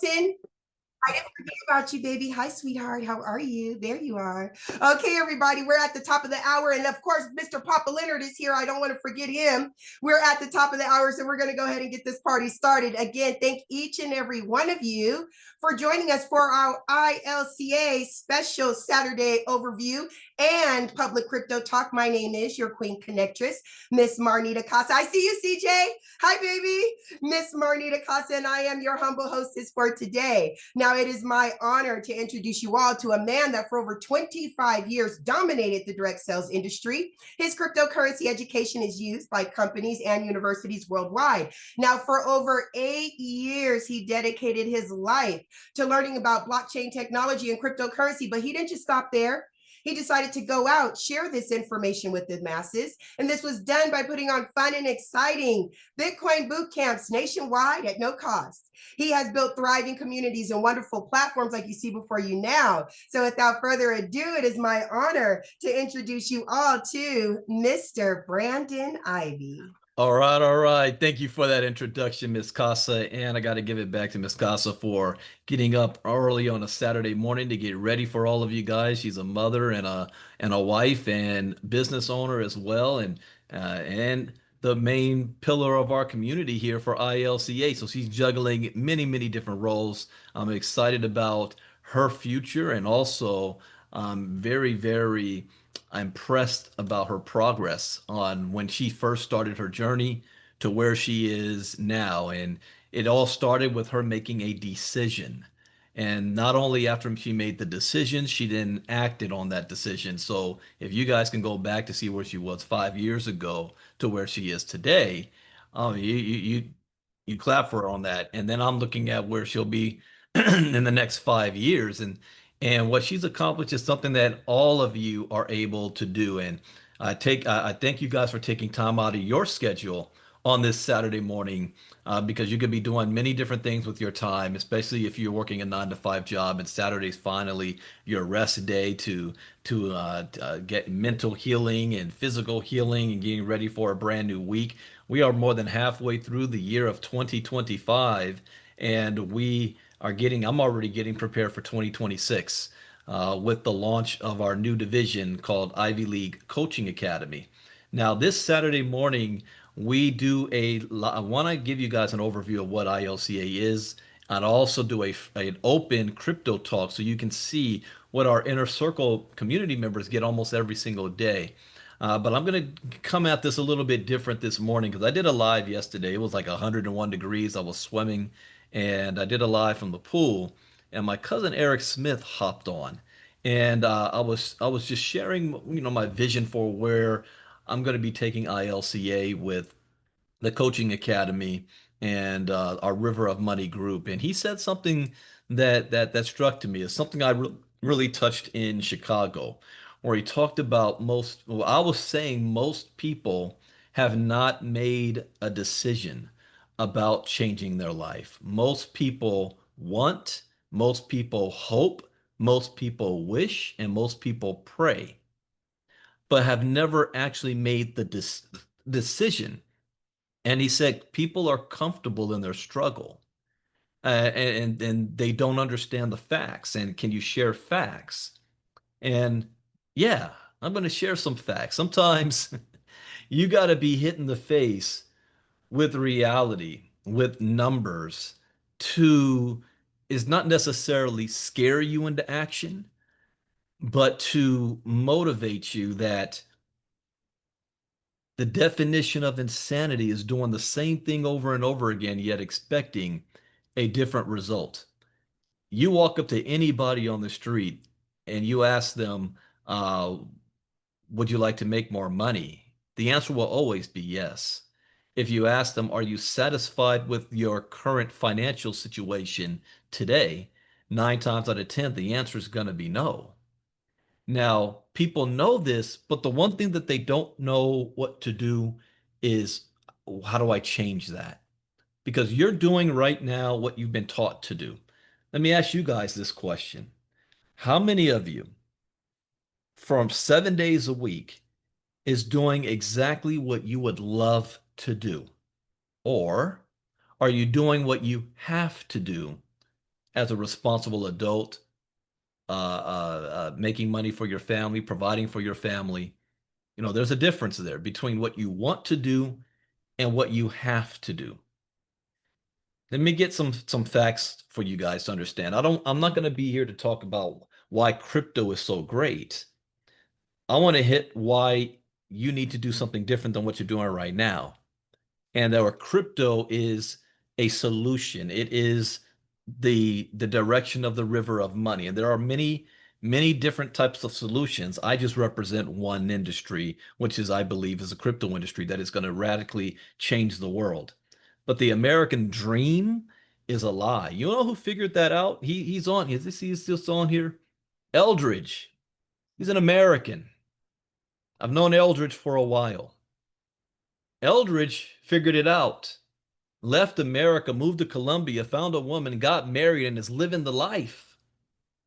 Milton. I didn't forget about you, baby. Hi, sweetheart. How are you? There you are. Okay, everybody, we're at the top of the hour. And of course, Mr. Papa Leonard is here. I don't want to forget him. We're at the top of the hour, so we're going to go ahead and get this party started. Again, thank each and every one of you for joining us for our ILCA special Saturday overview and public crypto talk. My name is your Queen Connectress, Miss Marnita Casa. I see you, CJ. Hi, baby. Miss Marnita Casa, and I am your humble hostess for today. Now, it is my honor to introduce you all to a man that for over 25 years dominated the direct sales industry. His cryptocurrency education is used by companies and universities worldwide. Now, for over 8 years, he dedicated his life to learning about blockchain technology and cryptocurrency, but he didn't just stop there. He decided to go out, share this information with the masses. And this was done by putting on fun and exciting Bitcoin boot camps nationwide at no cost. He has built thriving communities and wonderful platforms like you see before you now. So without further ado, it is my honor to introduce you all to Mr. Brandon Ivey. All right, all right. Thank you for that introduction, Miss Casa. And I got to give it back to Miss Casa for getting up early on a Saturday morning to get ready for all of you guys. She's a mother and a wife and business owner as well, and the main pillar of our community here for ILCA. So she's juggling many different roles. I'm excited about her future, and also very impressed about her progress on when she first started her journey to where she is now. And it all started with her making a decision. And not only after she made the decision, she then acted on that decision. So if you guys can go back to see where she was 5 years ago to where she is today, you clap for her on that. And then I'm looking at where she'll be in the next 5 years. And what she's accomplished is something that all of you are able to do. And I thank you guys for taking time out of your schedule on this Saturday morning, because you could be doing many different things with your time, especially if you're working a 9 to 5 job and Saturday's finally your rest day to get mental healing and physical healing and getting ready for a brand new week. We are more than halfway through the year of 2025, and I'm already getting prepared for 2026 with the launch of our new division called Ivy League Coaching Academy. Now, this Saturday morning, I want to give you guys an overview of what ILCA is, and also do an open crypto talk so you can see what our inner circle community members get almost every single day. But I'm going to come at this a little bit different this morning because I did a live yesterday. It was like 101 degrees. I was swimming, and I did a live from the pool, and my cousin Eric Smith hopped on, and I was just sharing, my vision for where I'm going to be taking ILCA with the coaching academy and our River of Money group. And he said something that struck to me as something really touched in Chicago, where he talked about well, I was saying most people have not made a decision about changing their life. Most people want, most people hope, most people wish, and most people pray, but have never actually made the decision. And he said people are comfortable in their struggle, and they don't understand the facts. And can you share facts? And yeah, I'm going to share some facts. Sometimes you got to be hit in the face with reality, with numbers, to is not necessarily scare you into action, but to motivate you that the definition of insanity is doing the same thing over and over again, yet expecting a different result. You walk up to anybody on the street and you ask them, would you like to make more money? The answer will always be yes. If you ask them, are you satisfied with your current financial situation today? 9 times out of 10, the answer is going to be no. Now, people know this, but the one thing that they don't know what to do is, how do I change that? Because you're doing right now what you've been taught to do. Let me ask you guys this question. How many of you from 7 days a week is doing exactly what you would love to do? Or are you doing what you have to do as a responsible adult, making money for your family, providing for your family. There's a difference there between what you want to do and what you have to do. Let me get some facts for you guys to understand. I'm not going to be here to talk about why crypto is so great. I want to hit why you need to do something different than what you're doing right now. And our crypto is a solution. It is the direction of the river of money. And there are many different types of solutions. I just represent one industry, which is, I believe, is the crypto industry that is going to radically change the world. But the American dream is a lie. You know who figured that out? He's on. He's just on here. Eldridge. He's an American. I've known Eldridge for a while. Eldridge figured it out, left America, moved to Colombia, found a woman, got married, and is living the life.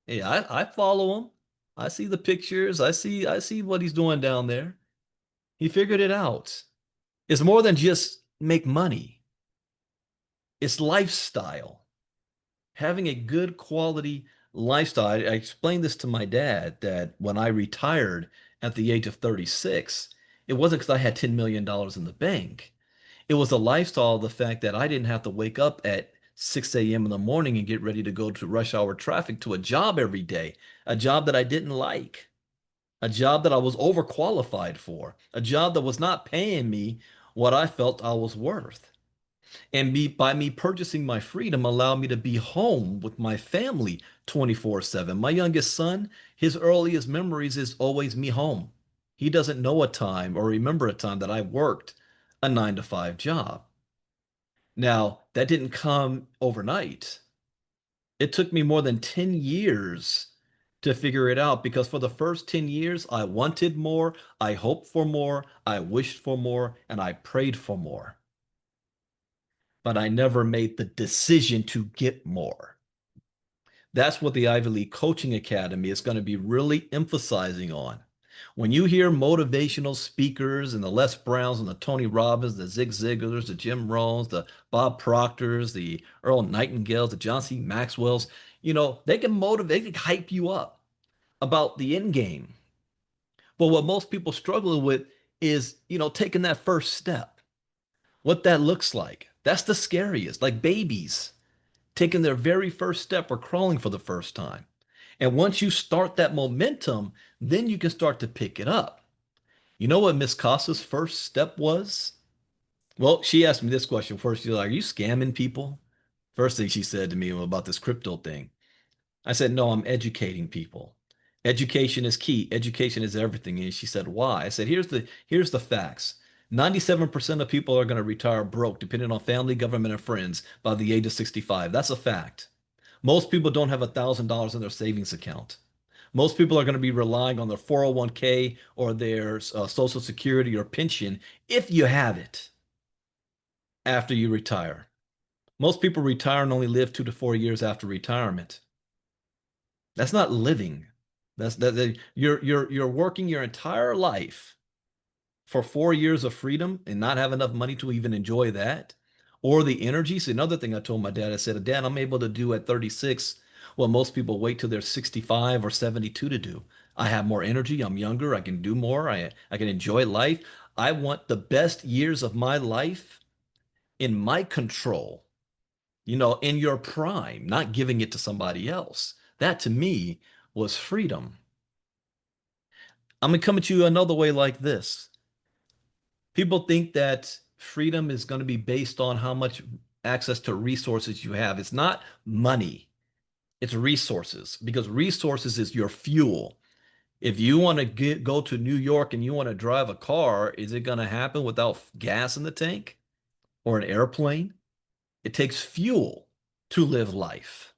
Yeah, I follow him. I see the pictures. I see what he's doing down there. He figured it out. It's more than just make money. It's lifestyle. Having a good quality lifestyle. I explained this to my dad that when I retired at the age of 36, it wasn't because I had $10 million in the bank. It was a lifestyle of the fact that I didn't have to wake up at 6 a.m. in the morning and get ready to go to rush hour traffic to a job every day, a job that I didn't like, a job that I was overqualified for, a job that was not paying me what I felt I was worth. And by me purchasing my freedom allowed me to be home with my family 24/7. My youngest son, his earliest memories is always me home. He doesn't know a time or remember a time that I worked a 9 to 5 job. Now, that didn't come overnight. It took me more than 10 years to figure it out because for the first 10 years, I wanted more, I hoped for more, I wished for more, and I prayed for more. But I never made the decision to get more. That's what the Ivy League Coaching Academy is going to be really emphasizing on. When you hear motivational speakers and the Les Browns and the Tony Robbins, the Zig Ziglars, the Jim Rohns, the Bob Proctors, the Earl Nightingales, the John C. Maxwells, they can motivate, they can hype you up about the end game. But what most people struggle with is, taking that first step, what that looks like. That's the scariest, like babies taking their very first step or crawling for the first time. And once you start that momentum, then you can start to pick it up. You know what Miss Costa's first step was? Well, she asked me this question first. She's like, "Are you scamming people?" First thing she said to me about this crypto thing. I said, "No, I'm educating people. Education is key. Education is everything." And she said, "Why?" I said, "Here's the facts. 97% of people are going to retire broke, depending on family, government, and friends by the age of 65. That's a fact. Most people don't have $1,000 in their savings account. Most people are going to be relying on their 401k or their Social Security or pension if you have it after you retire. Most people retire and only live 2 to 4 years after retirement. That's not living. You're working your entire life for 4 years of freedom and not have enough money to even enjoy that, or the energy. See, another thing I told my dad, I said, "Dad, I'm able to do at 36 what most people wait till they're 65 or 72 to do. I have more energy. I'm younger. I can do more. I can enjoy life. I want the best years of my life in my control, in your prime, not giving it to somebody else." That to me was freedom. I'm going to come at you another way like this. People think that freedom is going to be based on how much access to resources you have. It's not money, it's resources, because resources is your fuel. If you want to go to New York and you want to drive a car, is it going to happen without gas in the tank or an airplane? It takes fuel to live life.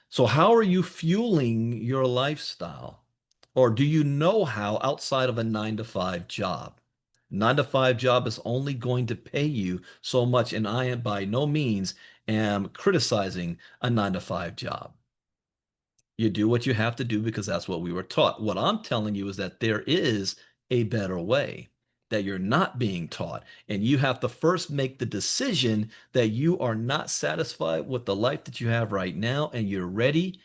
So, how are you fueling your lifestyle? Or do you know how outside of a 9 to 5 job? 9 to 5 job is only going to pay you so much. And I am by no means am criticizing a 9 to 5 job. You do what you have to do because that's what we were taught. What I'm telling you is that there is a better way. that you're not being taught. And you have to first make the decision that you are not satisfied with the life that you have right now and you're ready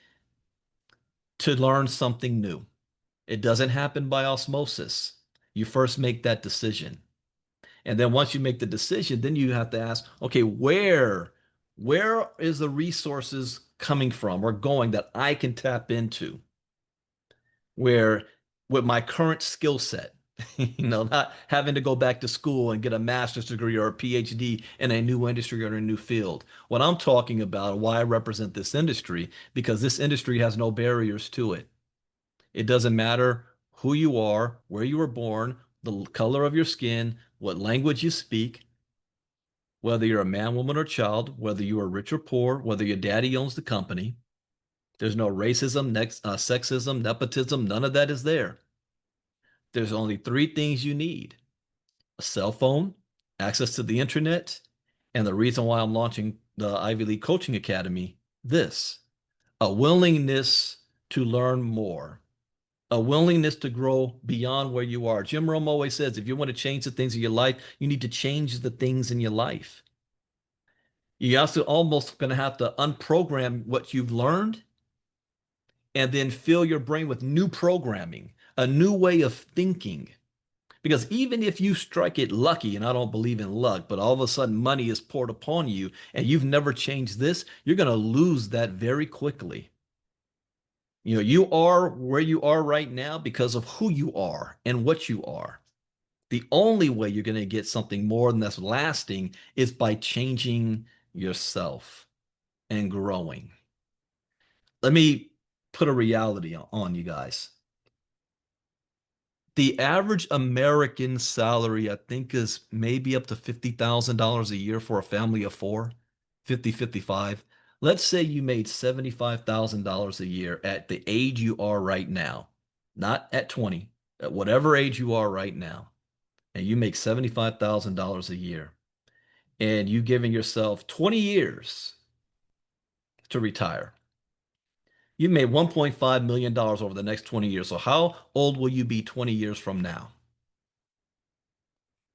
to learn something new. It doesn't happen by osmosis. You first make that decision. And then once you make the decision, then you have to ask, okay, where is the resources coming from or going that I can tap into? Where with my current skill set, not having to go back to school and get a master's degree or a PhD in a new industry or a new field. What I'm talking about, why I represent this industry, because this industry has no barriers to it. It doesn't matter who you are, where you were born, the color of your skin, what language you speak, whether you're a man, woman, or child, whether you are rich or poor, whether your daddy owns the company. There's no racism, sexism, nepotism, none of that is there. There's only three things you need: a cell phone, access to the internet, and the reason why I'm launching the Ivy League Coaching Academy, this: a willingness to learn more, a willingness to grow beyond where you are. Jim Rome always says, if you want to change the things in your life, you need to change the things in your life. You also almost going to have to unprogram what you've learned and then fill your brain with new programming, a new way of thinking. Because even if you strike it lucky, and I don't believe in luck, but all of a sudden money is poured upon you and you've never changed this, you're going to lose that very quickly. You are where you are right now because of who you are and what you are. The only way you're going to get something more than that's lasting is by changing yourself and growing. Let me put a reality on you guys. The average American salary, I think, is maybe up to $50,000 a year for a family of four, 50, 55. Let's say you made $75,000 a year at the age you are right now, not at 20, at whatever age you are right now, and you make $75,000 a year, and you giving yourself 20 years to retire. You made $1.5 million over the next 20 years. So how old will you be 20 years from now?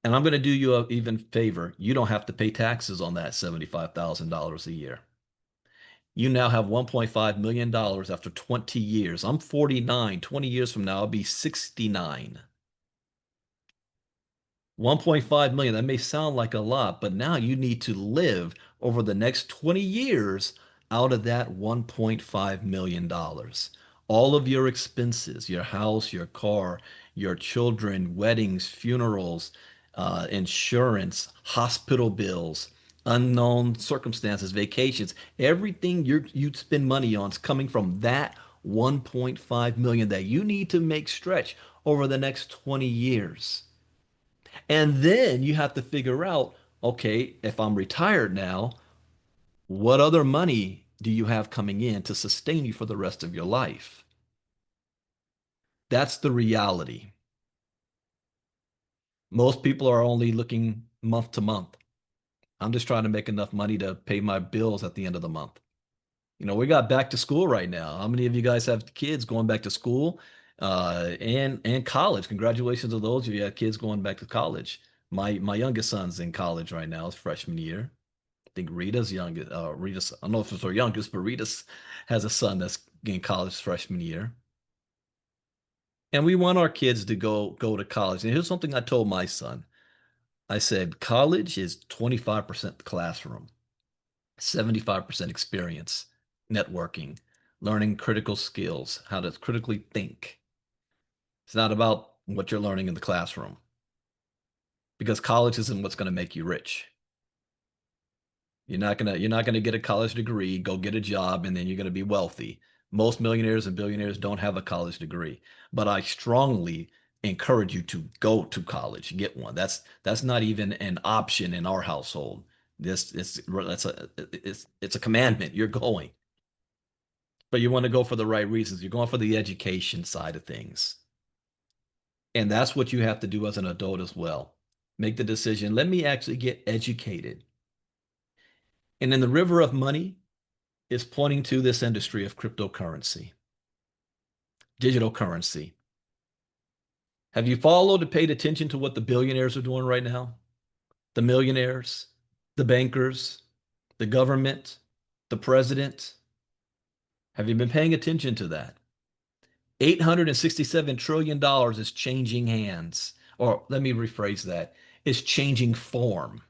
And I'm going to do you an even favor. You don't have to pay taxes on that $75,000 a year. You now have $1.5 million after 20 years. I'm 49. 20 years from now, I'll be 69. 1.5 million, that may sound like a lot, but now you need to live over the next 20 years out of that $1.5 million. All of your expenses, your house, your car, your children, weddings, funerals, insurance, hospital bills, unknown circumstances, vacations, everything you'd spend money on is coming from that 1.5 million that you need to make stretch over the next 20 years. And then you have to figure out, okay, if I'm retired now, what other money do you have coming in to sustain you for the rest of your life? That's the reality. Most people are only looking month to month. I'm just trying to make enough money to pay my bills at the end of the month. We got back to school right now. How many of you guys have kids going back to school and college? Congratulations to those of you who have kids going back to college. My youngest son's in college right now, it's freshman year. I think Rita's youngest. Rita's, I don't know if it's her youngest, but Rita's has a son that's in college freshman year. And we want our kids to go to college. And here's something I told my son. I said, college is 25% classroom, 75% experience, networking, learning critical skills, how to critically think. It's not about what you're learning in the classroom because college isn't what's going to make you rich. You're not gonna get a college degree, go get a job, and then you're gonna be wealthy. Most millionaires and billionaires don't have a college degree, but I strongly encourage you to go to college, get one. That's not even an option in our household. It's a commandment. You're going, but you want to go for the right reasons. You're going for the education side of things, and that's what you have to do as an adult as well. Make the decision. Let me actually get educated. And in the river of money is pointing to this industry of cryptocurrency, digital currency. Have you followed and paid attention to what the billionaires are doing right now? The millionaires, the bankers, the government, the president. Have you been paying attention to that? $867 trillion is changing hands. Or let me rephrase that. It's changing form.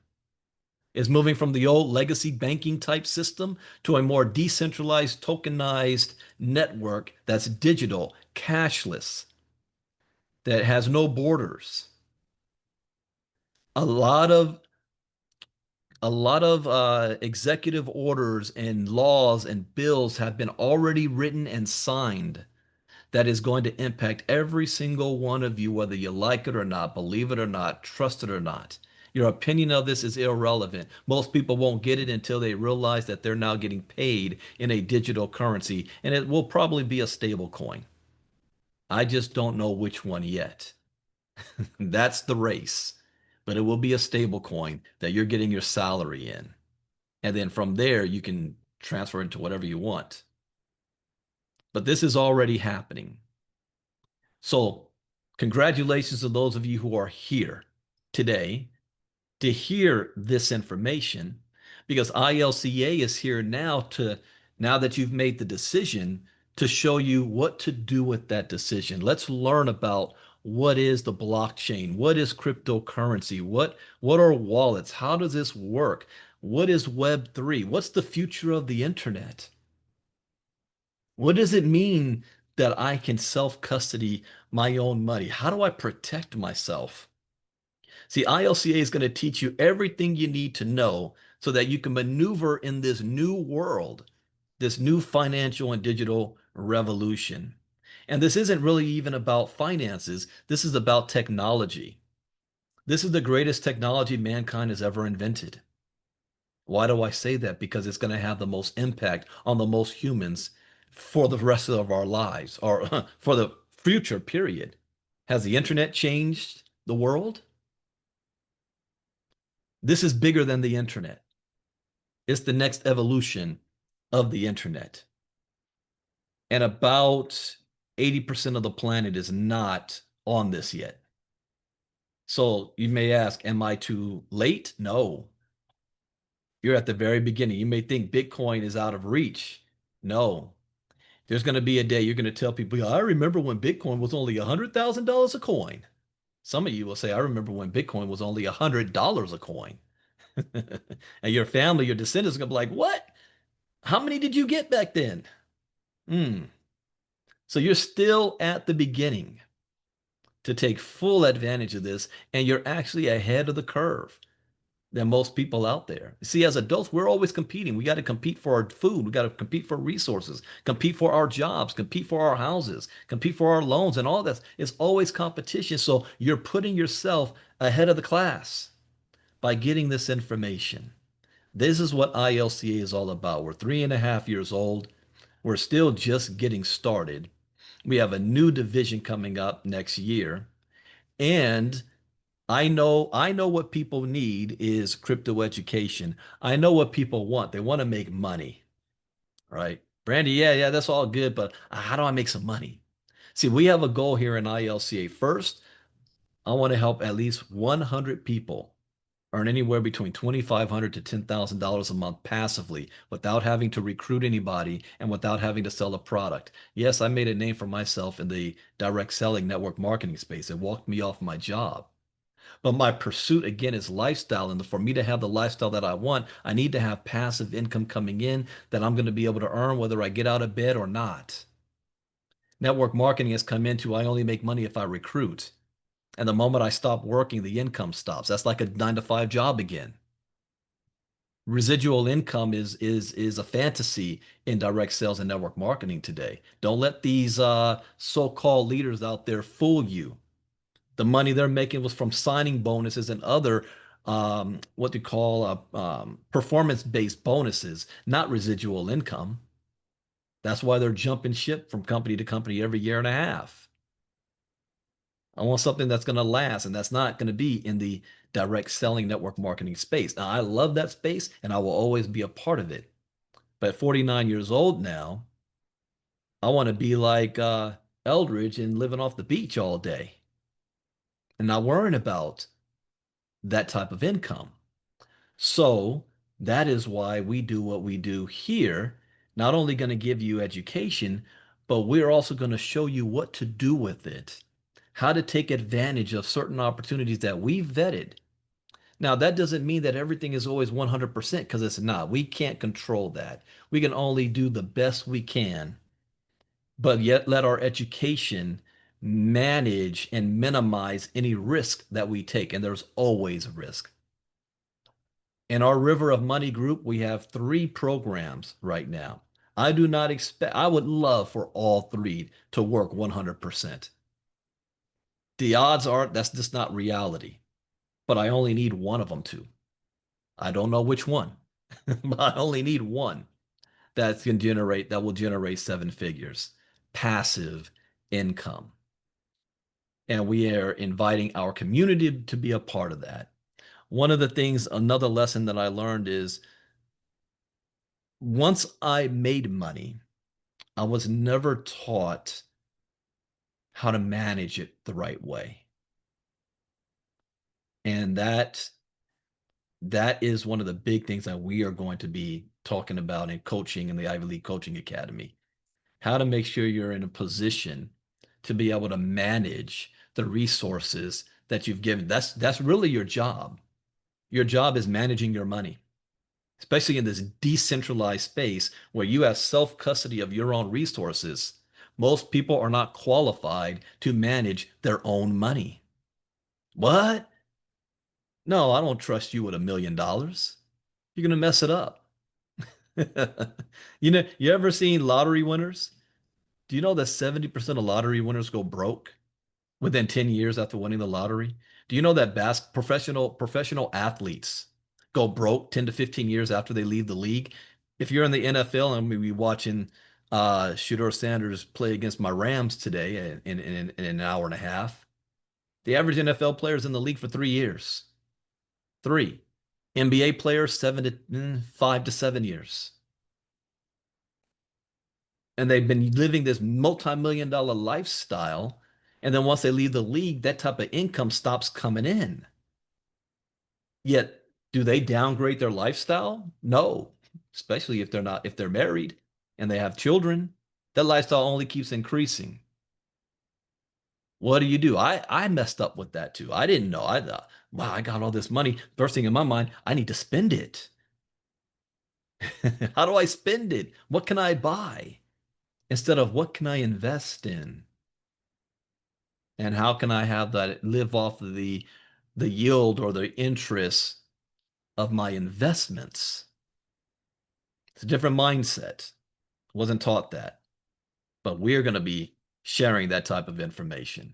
It's moving from the old legacy banking type system to a more decentralized, tokenized network that's digital, cashless, that has no borders. A lot of executive orders and laws and bills have been already written and signed that is going to impact every single one of you, whether you like it or not, believe it or not, trust it or not. Your opinion of this is irrelevant. Most people won't get it until they realize that they're now getting paid in a digital currency, and it will probably be a stable coin. I just don't know which one yet. That's the race. But it will be a stable coin that you're getting your salary in. And then from there, you can transfer into whatever you want. But this is already happening. So, congratulations to those of you who are here today to hear this information because ILCA is here now now that you've made the decision to show you what to do with that decision. Let's learn about what is the blockchain, what is cryptocurrency, what are wallets, how does this work? What is Web3? What's the future of the internet? What does it mean that I can self-custody my own money? How do I protect myself? See, ILCA is going to teach you everything you need to know so that you can maneuver in this new world, this new financial and digital revolution. And this isn't really even about finances. This is about technology. This is the greatest technology mankind has ever invented. Why do I say that? Because it's going to have the most impact on the most humans for the rest of our lives or for the future period. Has the internet changed the world? This is bigger than the internet. It's the next evolution of the internet. And about 80% of the planet is not on this yet. So you may ask, am I too late? No. You're at the very beginning. You may think Bitcoin is out of reach. No. There's going to be a day you're going to tell people, I remember when Bitcoin was only $100,000 a coin. Some of you will say, I remember when Bitcoin was only $100 a coin. And your family, your descendants are going to be like, what? How many did you get back then? Hmm. So you're still at the beginning to take full advantage of this, and you're actually ahead of the curve than most people out there. See, as adults, we're always competing. We got to compete for our food. We got to compete for resources, compete for our jobs, compete for our houses, compete for our loans, and all that. It's always competition. So you're putting yourself ahead of the class by getting this information. This is what ILCA is all about. We're 3.5 years old. We're still just getting started. We have a new division coming up next year. And I know what people need is crypto education. I know what people want. They want to make money, right? Brandy, yeah, that's all good, but how do I make some money? See, we have a goal here in ILCA. First, I want to help at least 100 people earn anywhere between $2,500 to $10,000 a month passively without having to recruit anybody and without having to sell a product. Yes, I made a name for myself in the direct selling network marketing space. It walked me off my job. But my pursuit again is lifestyle. And for me to have the lifestyle that I want, I need to have passive income coming in that I'm going to be able to earn whether I get out of bed or not. Network marketing has come into I only make money if I recruit. And the moment I stop working, the income stops. That's like a 9 to 5 job again. Residual income is a fantasy in direct sales and network marketing today. Don't let these so-called leaders out there fool you. The money they're making was from signing bonuses and other what they call performance-based bonuses, not residual income. That's why they're jumping ship from company to company every year and a half. I want something that's going to last, and that's not going to be in the direct selling network marketing space. Now, I love that space, and I will always be a part of it. But at 49 years old now, I want to be like Eldridge and living off the beach all day. and not worrying about that type of income. So that is why we do what we do here. Not only going to give you education, but we're also going to show you what to do with it, how to take advantage of certain opportunities that we've vetted. Now, that doesn't mean that everything is always 100% because it's not. We can't control that. We can only do the best we can, but yet let our education manage and minimize any risk that we take. And there's always a risk. In our River of Money group, we have 3 programs right now. I do not expect, I would love for all 3 to work 100%. The odds are that's just not reality, but I only need one of them to. I don't know which one, but I only need one that will generate 7 figures, passive income. And we are inviting our community to be a part of that. One of the things, another lesson that I learned is once I made money, I was never taught how to manage it the right way. And that is one of the big things that we are going to be talking about in coaching in the Ivy League Coaching Academy. How to make sure you're in a position to be able to manage the resources that you've given. That's really your job. Your job is managing your money, especially in this decentralized space where you have self-custody of your own resources. Most people are not qualified to manage their own money. What? No, I don't trust you with $1 million. You're gonna mess it up. You ever seen lottery winners? Do you know that 70% of lottery winners go broke within 10 years after winning the lottery? Do you know that professional athletes go broke 10 to 15 years after they leave the league? If you're in the NFL and we be watching Shedeur Sanders play against my Rams today in an hour and a half, the average NFL player is in the league for 3 years. 3. NBA players 5 to 7 years. And they've been living this multi-million dollar lifestyle. And then once they leave the league, that type of income stops coming in. Yet, do they downgrade their lifestyle? No, especially if they're married and they have children. That lifestyle only keeps increasing. What do? I messed up with that too. I didn't know. I thought, wow, I got all this money. First thing in my mind, I need to spend it. How do I spend it? What can I buy? Instead of what can I invest in? And how can I have that live off of the yield or the interest of my investments? It's a different mindset. Wasn't taught that. But we're going to be sharing that type of information.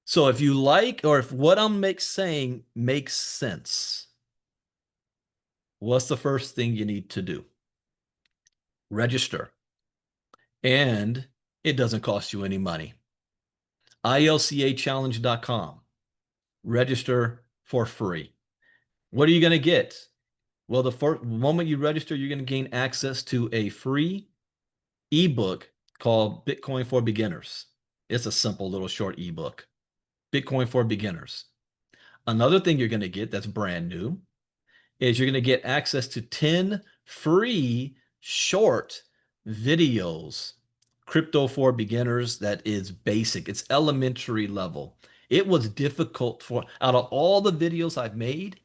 So if you like, or if what saying makes sense, what's the first thing you need to do? Register. And it doesn't cost you any money. ILCAchallenge.com. Register for free. What are you going to get? Well, the first moment you register, you're going to gain access to a free ebook called Bitcoin for Beginners. It's a simple little short ebook. Bitcoin for Beginners. Another thing you're going to get that's brand new is you're going to get access to 10 free short videos. Crypto for Beginners, that is basic. It's elementary level. It was difficult out of all the videos I've made,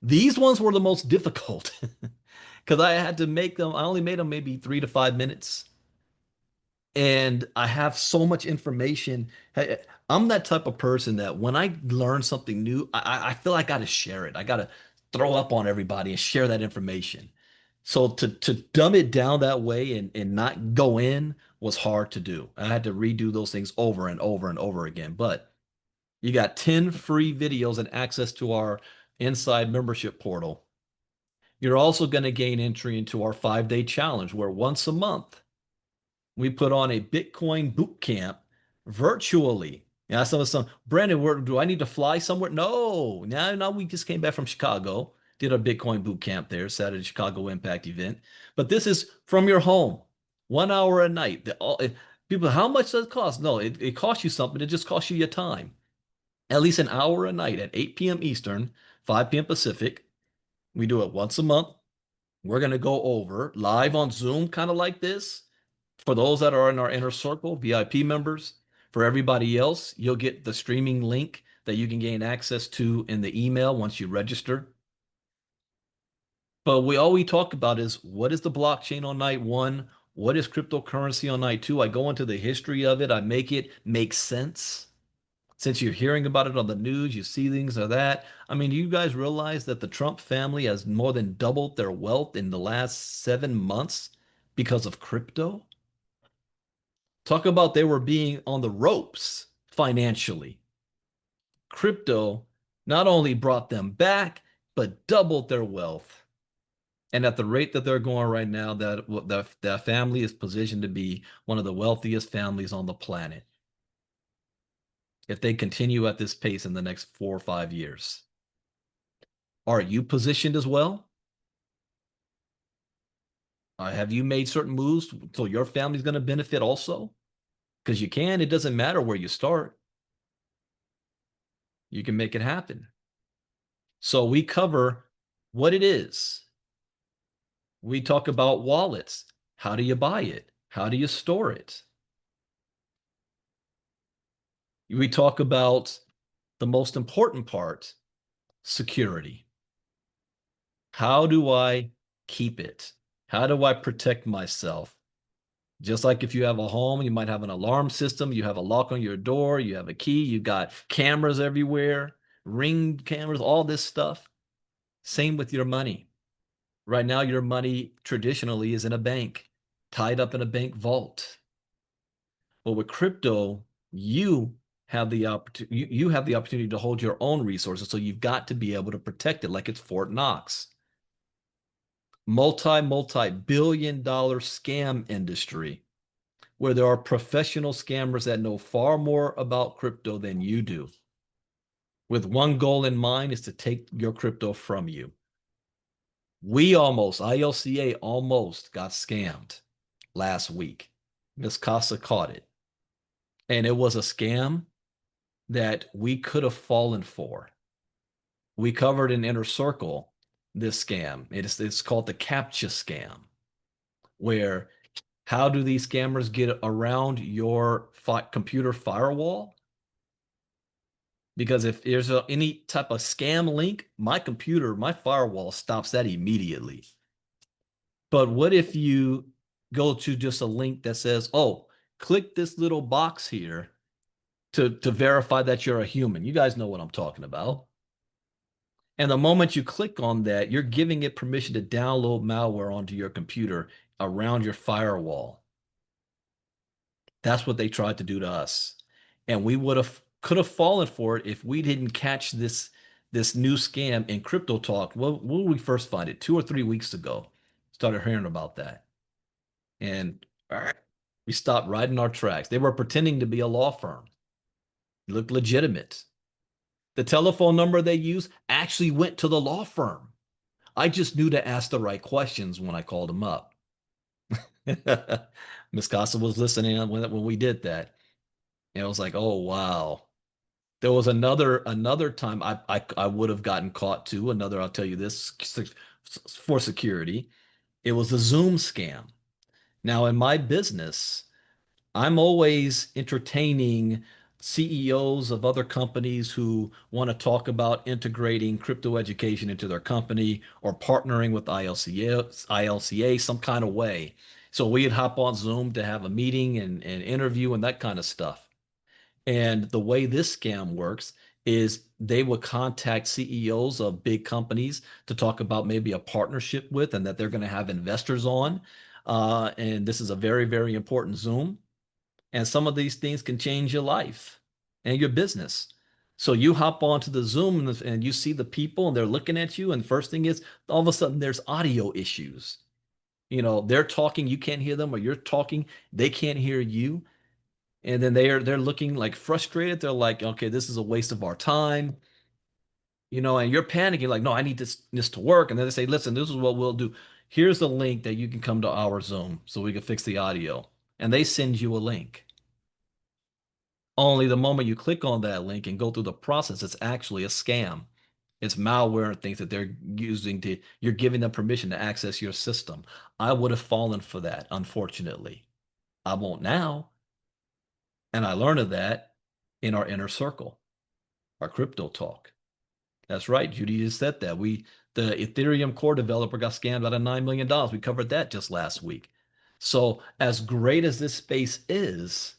these ones were the most difficult because I had to make them. I only made them maybe 3 to 5 minutes. And I have so much information. I'm that type of person that when I learn something new, I feel I got to share it. I got to throw up on everybody and share that information. So to dumb it down that way and not go in was hard to do. I had to redo those things over and over and over again. But you got 10 free videos and access to our inside membership portal. You're also going to gain entry into our 5-day challenge where once a month we put on a Bitcoin boot camp virtually. Yeah, some Brandon, do I need to fly somewhere? No, no, we just came back from Chicago, did a Bitcoin boot camp there, sat at a Chicago Impact event. But this is from your home, 1 hour a night. People, how much does it cost? No, it costs you something. It just costs you your time. at least an hour a night at 8 p.m. Eastern, 5 p.m. Pacific. We do it once a month. We're going to go over live on Zoom, kind of like this. For those that are in our inner circle, VIP members. For everybody else, you'll get the streaming link that you can gain access to in the email once you register. But all we talk about is what is the blockchain on night one? What is cryptocurrency on night two? I go into the history of it. I make it make sense. Since you're hearing about it on the news, you see things of that. I mean, do you guys realize that the Trump family has more than doubled their wealth in the last 7 months because of crypto? Talk about they were being on the ropes financially. Crypto not only brought them back, but doubled their wealth. And at the rate that they're going right now, that family is positioned to be one of the wealthiest families on the planet if they continue at this pace in the next 4 or 5 years. Are you positioned as well? Have you made certain moves so your family's going to benefit also? Because you can, it doesn't matter where you start. You can make it happen. So we cover what it is. We talk about wallets. How do you buy it? How do you store it? We talk about the most important part, security. How do I keep it? How do I protect myself? Just like if you have a home, you might have an alarm system, you have a lock on your door, you have a key, you got cameras everywhere, ring cameras, all this stuff. Same with your money. Right now, your money traditionally is in a bank, tied up in a bank vault. But with crypto, you have the opportunity you have the opportunity to hold your own resources. So you've got to be able to protect it like it's Fort Knox. Multi-billion dollar scam industry where there are professional scammers that know far more about crypto than you do. With one goal in mind is to take your crypto from you. ILCA almost got scammed last week. Miss Casa caught it. And it was a scam that we could have fallen for. We covered in Inner Circle this scam. It's called the CAPTCHA scam, where how do these scammers get around your computer firewall? Because if there's any type of scam link, my firewall stops that immediately. But what if you go to just a link that says, oh, click this little box here to verify that you're a human? You guys know what I'm talking about. And the moment you click on that, you're giving it permission to download malware onto your computer around your firewall. That's what they tried to do to us. And we could have fallen for it if we didn't catch this new scam in Crypto Talk. Well, when did we first find it? 2 or 3 weeks ago. Started hearing about that. And we stopped right in our tracks. They were pretending to be a law firm. It looked legitimate. The telephone number they used actually went to the law firm. I just knew to ask the right questions when I called them up. Miss Casa was listening when we did that. And I was like, oh wow. There was another time I would have gotten caught too. I'll tell you this for security. It was a Zoom scam. Now in my business, I'm always entertaining CEOs of other companies who want to talk about integrating crypto education into their company or partnering with ILCA some kind of way. So we'd hop on Zoom to have a meeting and interview and that kind of stuff. And the way this scam works is they would contact CEOs of big companies to talk about maybe a partnership with and that they're going to have investors on. And this is a very, very important Zoom. And some of these things can change your life and your business. So you hop onto the Zoom and you see the people and they're looking at you. And first thing is all of a sudden there's audio issues. They're talking, you can't hear them, or you're talking, they can't hear you. And then they're looking like frustrated. They're like, okay, this is a waste of our time. And you're panicking, like, no, I need this to work. And then they say, listen, this is what we'll do. Here's a link that you can come to our Zoom so we can fix the audio. And they send you a link. Only the moment you click on that link and go through the process, it's actually a scam. It's malware and things that they're using to, you're giving them permission to access your system. I would have fallen for that, unfortunately. I won't now. And I learned of that in our inner circle, our crypto talk. That's right. Judy just said that. The Ethereum core developer got scammed out of $9 million. We covered that just last week. So as great as this space is,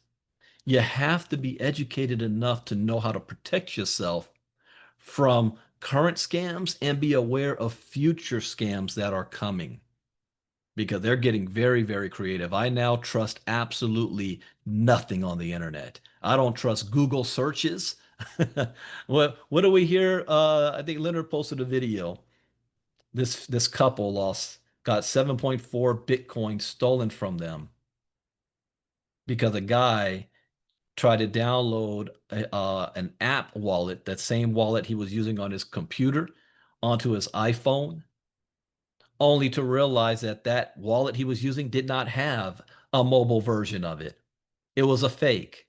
you have to be educated enough to know how to protect yourself from current scams and be aware of future scams that are coming because they're getting very, very creative. I now trust absolutely nothing on the internet. I don't trust Google searches. What do we hear? I think Leonard posted a video. This couple got 7.4 Bitcoin stolen from them because a guy tried to download an app wallet, that same wallet he was using on his computer, onto his iPhone, only to realize that that wallet he was using did not have a mobile version of it. It was a fake.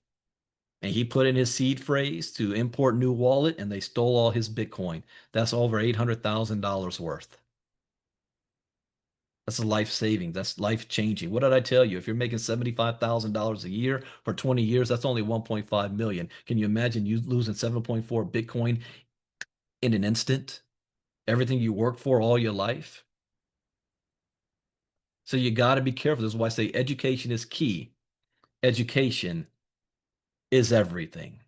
And he put in his seed phrase to import new wallet, and they stole all his Bitcoin. That's over $800,000 worth. That's a life saving. That's life changing. What did I tell you? If you're making $75,000 a year for 20 years, that's only 1.5 million. Can you imagine you losing 7.4 Bitcoin in an instant? Everything you worked for all your life? So you got to be careful. This is why I say education is key. Education is everything.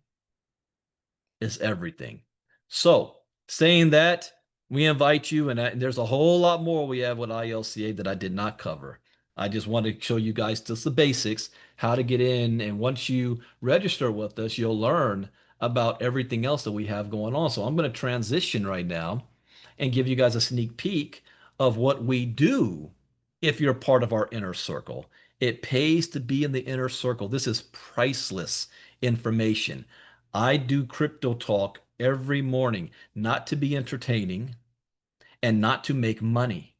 Is everything. So, saying that, we invite you, and there's a whole lot more we have with ILCA that I did not cover. I just want to show you guys just the basics, how to get in, and once you register with us, you'll learn about everything else that we have going on. So I'm going to transition right now and give you guys a sneak peek of what we do if you're part of our inner circle. It pays to be in the inner circle. This is priceless information. I do crypto talk every morning, not to be entertaining and not to make money.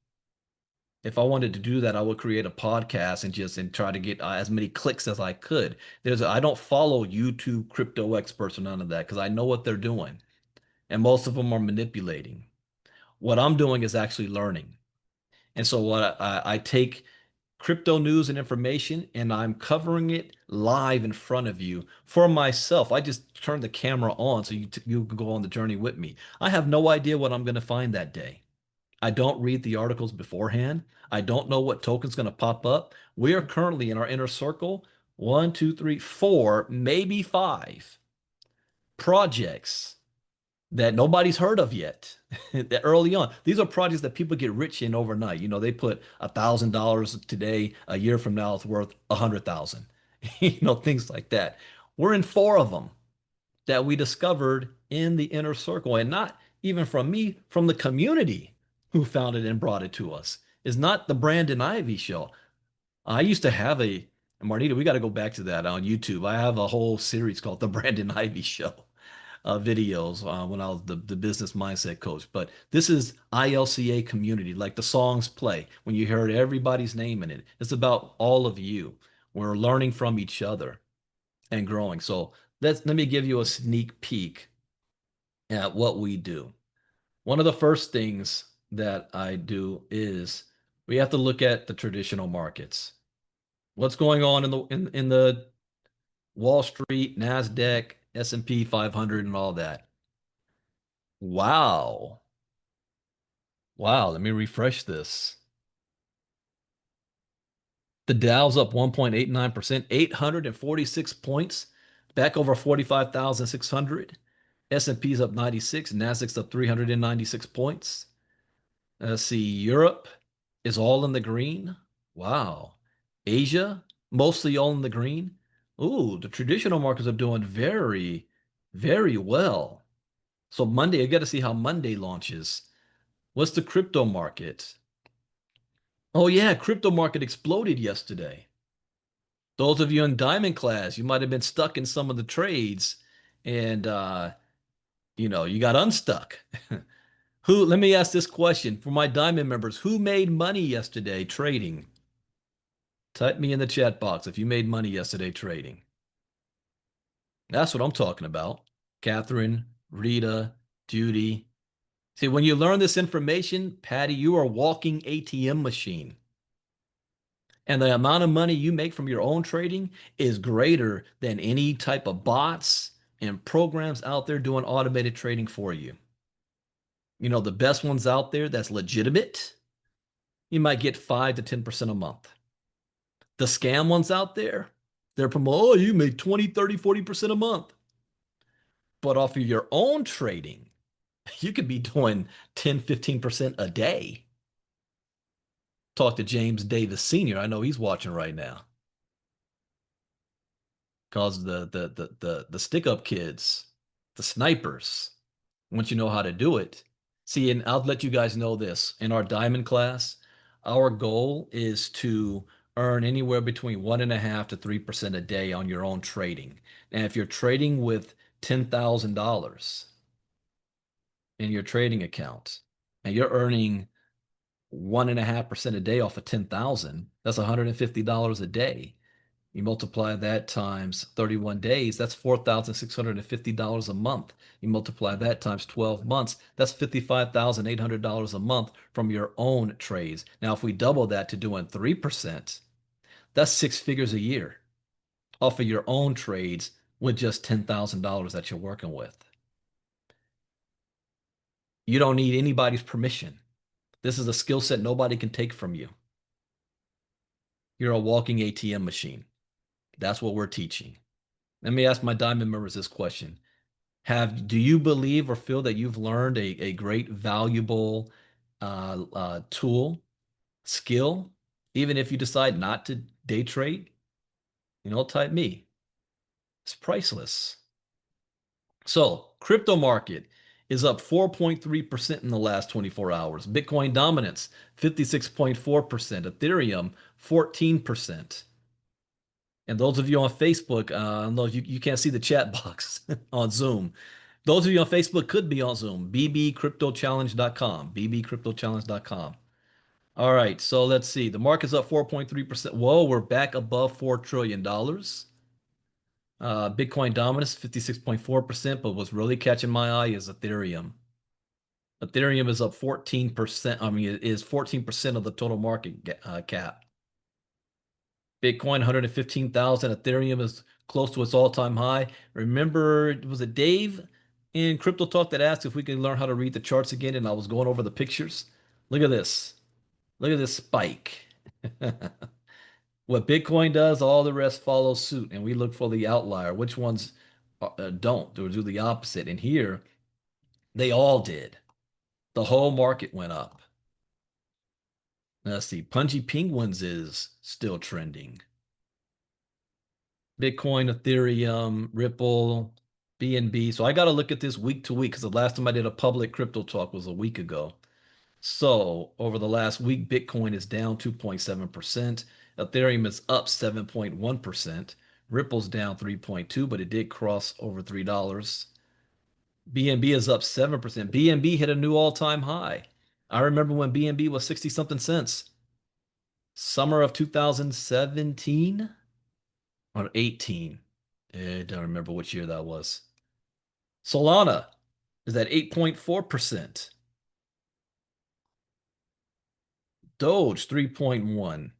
If I wanted to do that, I would create a podcast and try to get as many clicks as I could. I don't follow YouTube crypto experts or none of that because I know what they're doing, and most of them are manipulating. What I'm doing is actually learning. And so I take crypto news and information, and I'm covering it live in front of you for myself. I just turn the camera on so you can go on the journey with me. I have no idea what I'm going to find that day. I don't read the articles beforehand. I don't know what token's going to pop up. We are currently in our inner circle, one, two, three, four, maybe five projects that nobody's heard of yet. That early on, these are projects that people get rich in overnight. You know, they put $1,000 today, a year from now it's worth 100,000. You know, things like that. We're in four of them that we discovered in the inner circle, and not even from me, from the community who found it and brought it to us. It's not the Brandon Ivey show. I used to have Marnita, we got to go back to that on YouTube. I have a whole series called The Brandon Ivey Show videos when I was the business mindset coach. But this is ILCA community, like the songs play when you heard everybody's name in it. It's about all of you. We're learning from each other and growing. So let me give you a sneak peek at what we do. One of the first things that I do is we have to look at the traditional markets. What's going on in the Wall Street, NASDAQ, S&P 500 and all that. Wow. Wow, let me refresh this. The Dow's up 1.89%, 846 points, back over 45,600. S&P's up 96, Nasdaq's up 396 points. Let's see, Europe is all in the green. Wow. Asia, mostly all in the green. Ooh, the traditional markets are doing very, very well. So Monday, I got to see how Monday launches. What's the crypto market? Oh yeah, crypto market exploded yesterday. Those of you in diamond class, you might have been stuck in some of the trades and you got unstuck. Let me ask this question for my diamond members, who made money yesterday trading? Type me in the chat box if you made money yesterday trading. That's what I'm talking about. Catherine, Rita, Judy. See, when you learn this information, Patty, you are a walking ATM machine. And the amount of money you make from your own trading is greater than any type of bots and programs out there doing automated trading for you. You know, the best ones out there that's legitimate, you might get 5 to 10% a month. The scam ones out there, they're promoting, oh, you make 20, 30, 40% a month. But off of your own trading, you could be doing 10, 15% a day. Talk to James Davis Sr. I know he's watching right now. Because the stick up kids, the snipers, once you know how to do it. See, and I'll let you guys know this. In our diamond class, our goal is to earn anywhere between 1.5 to 3% a day on your own trading. And if you're trading with $10,000 in your trading account and you're earning 1.5% a day off of 10,000, that's $150 a day. You multiply that times 31 days, that's $4,650 a month. You multiply that times 12 months, that's $55,800 a month from your own trades. Now, if we double that to doing 3%, that's 6 figures a year off of your own trades with just $10,000 that you're working with. You don't need anybody's permission. This is a skill set nobody can take from you. You're a walking ATM machine. That's what we're teaching. Let me ask my diamond members this question. Do you believe or feel that you've learned a great, valuable tool, skill, even if you decide not to day trade? You know, type me. It's priceless. So, crypto market is up 4.3% in the last 24 hours. Bitcoin dominance, 56.4%. Ethereum, 14%. And those of you on Facebook, I know you can't see the chat box on Zoom. Those of you on Facebook could be on Zoom. bbcryptochallenge.com. bbcryptochallenge.com. All right, so let's see. The market's up 4.3%. Whoa, we're back above $4 trillion. Bitcoin dominance, 56.4%, but what's really catching my eye is Ethereum. Ethereum is up 14%. I mean, it is 14% of the total market cap. Bitcoin 115,000. Ethereum is close to its all-time high. Remember, was it Dave in Crypto Talk that asked if we could learn how to read the charts again? And I was going over the pictures. Look at this. Look at this spike. What Bitcoin does, all the rest follow suit. And we look for the outlier. Which ones don't or do the opposite? And here, they all did. The whole market went up. Now, let's see. Punchy Penguins is still trending. Bitcoin, Ethereum, Ripple, BNB. So I got to look at this week to week because the last time I did a public crypto talk was a week ago. So over the last week, Bitcoin is down 2.7%. Ethereum is up 7.1%. Ripple's down 3.2, but it did cross over $3. BNB is up 7%. BNB hit a new all-time high. I remember when BNB was 60 something cents. Summer of 2017 or 18. I don't remember which year that was. Solana is at 8.4%. Doge 3.1.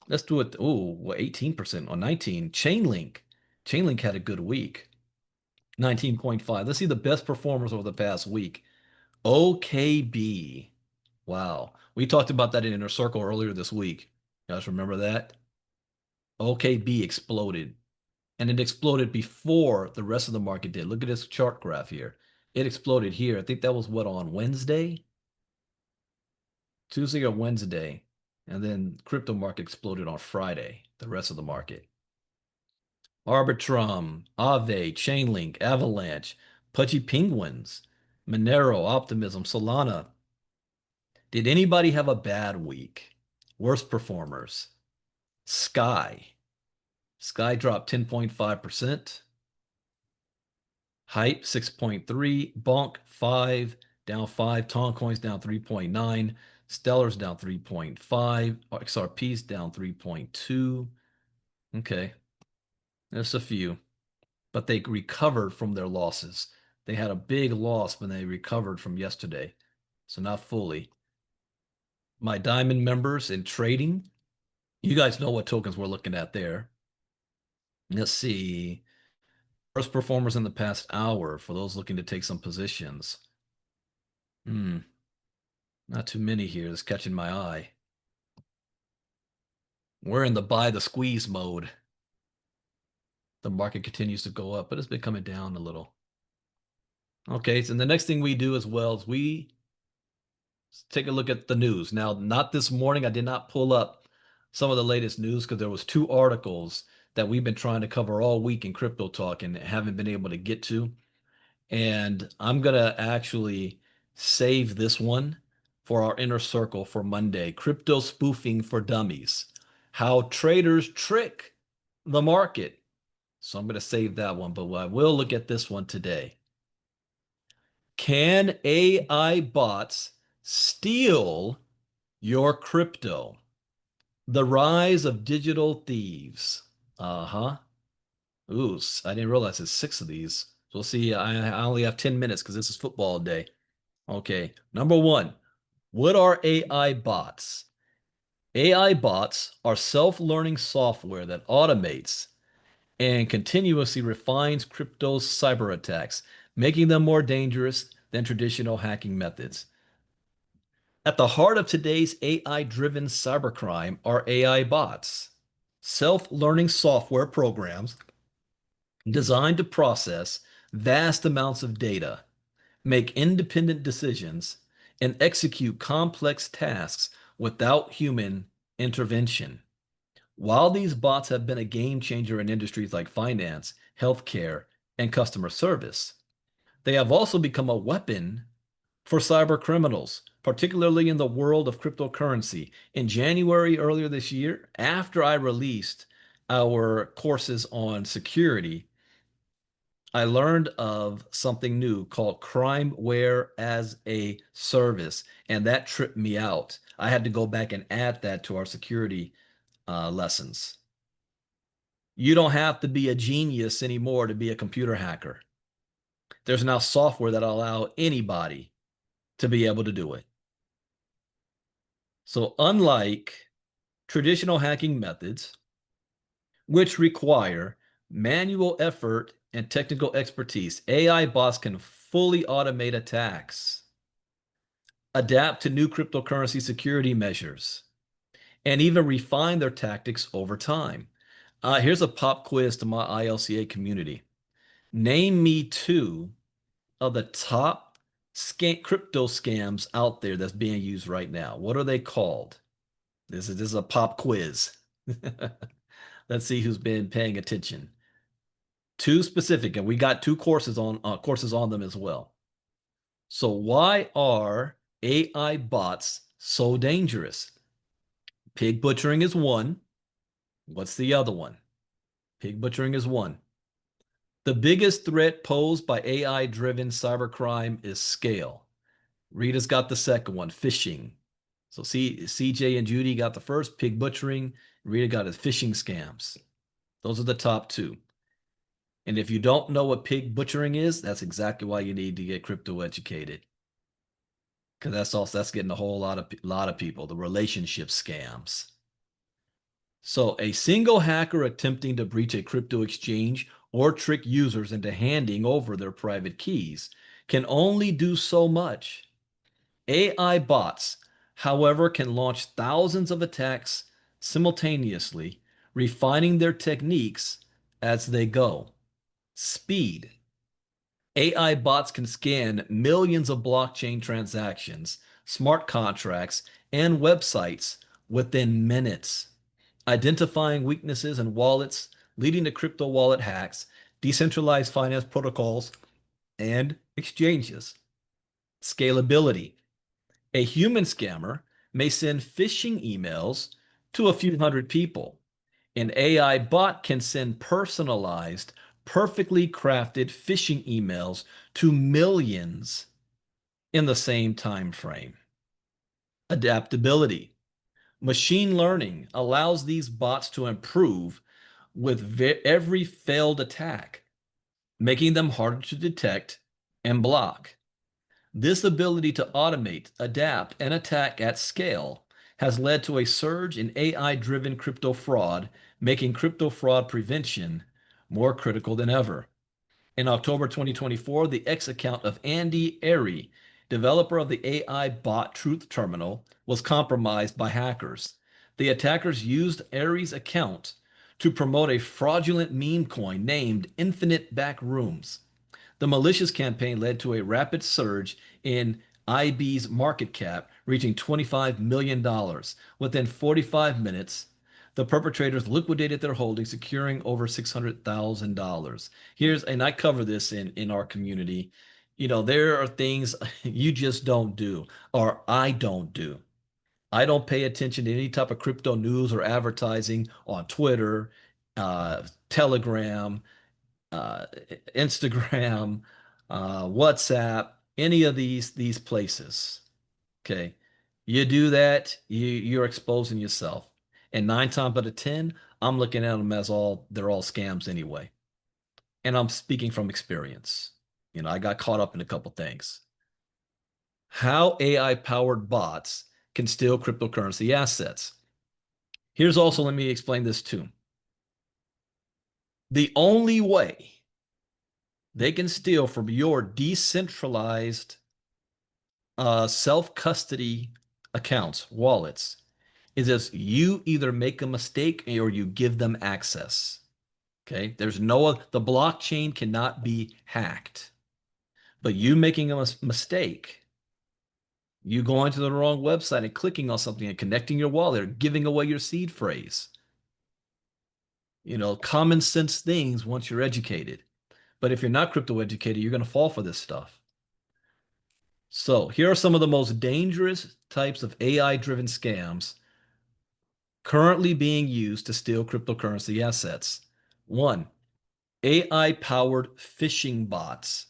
Let's do it. Oh, 18% on 19. Chainlink. Chainlink had a good week. 19.5. Let's see the best performers over the past week. OKB. Wow. We talked about that in Inner Circle earlier this week. You guys remember that? OKB exploded. And it exploded before the rest of the market did. Look at this chart graph here. It exploded here. I think that was what, on Wednesday? Tuesday or Wednesday. And then crypto market exploded on Friday, the rest of the market. Arbitrum, Aave, Chainlink, Avalanche, Pudgy Penguins, Monero, Optimism, Solana. Did anybody have a bad week? Worst performers. Sky. Sky dropped 10.5%. Hype 6.3, Bonk 5, down 5, Toncoin's down 3.9, Stellar's down 3.5, XRP's down 3.2. Okay, there's a few. but they recovered from their losses. They had a big loss when they recovered from yesterday. So not fully. My diamond members in trading, you guys know what tokens we're looking at there. Let's see. Worst performers in the past hour for those looking to take some positions. Not too many here. It's catching my eye. We're in the buy the squeeze mode. The market continues to go up, but it's been coming down a little. Okay, so the next thing we do as well is we take a look at the news. Now, not this morning. I did not pull up some of the latest news because there was two articles that we've been trying to cover all week in Crypto Talk and haven't been able to get to. And I'm going to actually save this one for our inner circle for Monday. Crypto spoofing for dummies. How traders trick the market. So I'm going to save that one, but I will look at this one today. Can AI bots steal your crypto? The rise of digital thieves. Uh-huh. Ooh, I didn't realize there's 6 of these. So we'll see. I only have 10 minutes because this is football day. Okay. Number one, what are AI bots? AI bots are self-learning software that automates and continuously refines crypto cyber attacks, making them more dangerous than traditional hacking methods. At the heart of today's AI-driven cybercrime are AI bots, self-learning software programs designed to process vast amounts of data, make independent decisions, and execute complex tasks without human intervention. While these bots have been a game changer in industries like finance, healthcare, and customer service, they have also become a weapon for cyber criminals, particularly in the world of cryptocurrency. In January earlier this year, after I released our courses on security, I learned of something new called crimeware as a service, and that tripped me out. I had to go back and add that to our security lessons. You don't have to be a genius anymore to be a computer hacker. There's now software that allow anybody to be able to do it. So unlike traditional hacking methods, which require manual effort and technical expertise, AI bots can fully automate attacks, adapt to new cryptocurrency security measures, and even refine their tactics over time. Here's a pop quiz to my ILCA community. Name me 2 of the top crypto scams out there that's being used right now. What are they called? This is a pop quiz. Let's see who's been paying attention. 2 specific, and we got 2 courses on them as well. So why are AI bots so dangerous? Pig butchering is one. What's the other one? Pig butchering is one. The biggest threat posed by AI-driven cybercrime is scale. Rita's got the second one, phishing. So CJ and Judy got the first, pig butchering. Rita got his phishing scams. Those are the top 2. And if you don't know what pig butchering is, that's exactly why you need to get crypto educated. Because that's getting a whole lot of people, the relationship scams. So a single hacker attempting to breach a crypto exchange or trick users into handing over their private keys can only do so much. AI bots, however, can launch thousands of attacks simultaneously, refining their techniques as they go. Speed. AI bots can scan millions of blockchain transactions, smart contracts, and websites within minutes, identifying weaknesses in wallets, leading to crypto wallet hacks, decentralized finance protocols, and exchanges. Scalability. A human scammer may send phishing emails to a few hundred people. An AI bot can send personalized, perfectly crafted phishing emails to millions in the same time frame. Adaptability. Machine learning allows these bots to improve with every failed attack. making them harder to detect and block. This ability to automate, adapt, and attack at scale has led to a surge in AI-driven crypto fraud, making crypto fraud prevention more critical than ever. In October 2024, the X account of Andy Airy, developer of the AI bot Truth Terminal, was compromised by hackers. The attackers used Airy's account to promote a fraudulent meme coin named Infinite Backrooms. The malicious campaign led to a rapid surge in IB's market cap, reaching $25 million. Within 45 minutes, the perpetrators liquidated their holdings, securing over $600,000. And I cover this in our community. There are things you just don't do, or I don't do. I don't pay attention to any type of crypto news or advertising on Twitter, Telegram, uh, Instagram, WhatsApp, any of these places. Okay, you do that, you're exposing yourself. And 9 times out of 10, I'm looking at them as they're all scams anyway. And I'm speaking from experience. I got caught up in a couple things. How AI powered bots can steal cryptocurrency assets. Here's also, let me explain this too. The only way they can steal from your decentralized self-custody accounts, wallets, is if you either make a mistake or you give them access. Okay, the blockchain cannot be hacked, but you making a mistake, you going to the wrong website and clicking on something and connecting your wallet or giving away your seed phrase, common sense things once you're educated. But if you're not crypto educated, you're going to fall for this stuff. So here are some of the most dangerous types of AI-driven scams currently being used to steal cryptocurrency assets. One, AI-powered phishing bots.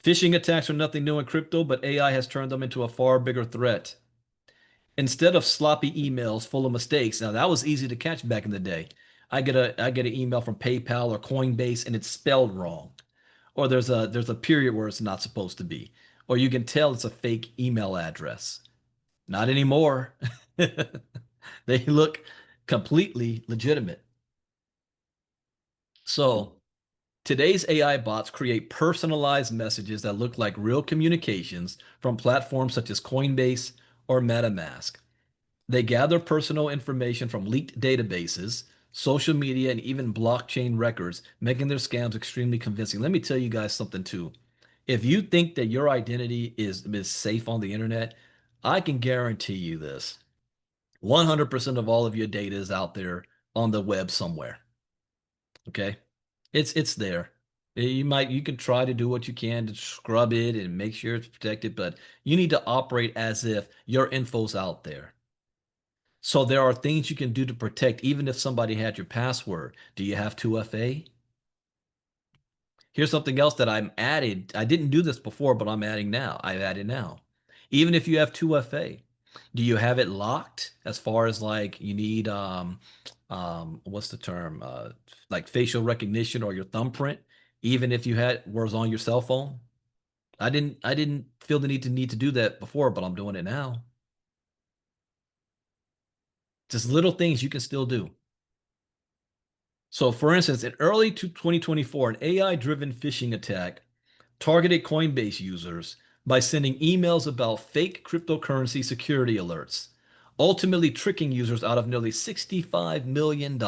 Phishing attacks are nothing new in crypto, but AI has turned them into a far bigger threat. Instead of sloppy emails full of mistakes, now that was easy to catch back in the day. I get an email from PayPal or Coinbase and it's spelled wrong, or there's a period where it's not supposed to be, or you can tell it's a fake email address. Not anymore. They look completely legitimate. So today's AI bots create personalized messages that look like real communications from platforms such as Coinbase or MetaMask. They gather personal information from leaked databases, social media, and even blockchain records, making their scams extremely convincing. Let me tell you guys something too. If you think that your identity is safe on the internet, I can guarantee you this. 100% of all of your data is out there on the web somewhere. Okay? It's there. You can try to do what you can to scrub it and make sure it's protected, but you need to operate as if your info's out there. So there are things you can do to protect, even if somebody had your password. Do you have 2FA? Here's something else that I'm added. I didn't do this before, but I'm adding now. I've added now. Even if you have 2FA, do you have it locked as far as like you need what's the term? Like facial recognition or your thumbprint, even if you was on your cell phone? I didn't feel the need to do that before, but I'm doing it now. Just little things you can still do. So, for instance, in early 2024, an AI-driven phishing attack targeted Coinbase users by sending emails about fake cryptocurrency security alerts, ultimately tricking users out of nearly $65 million.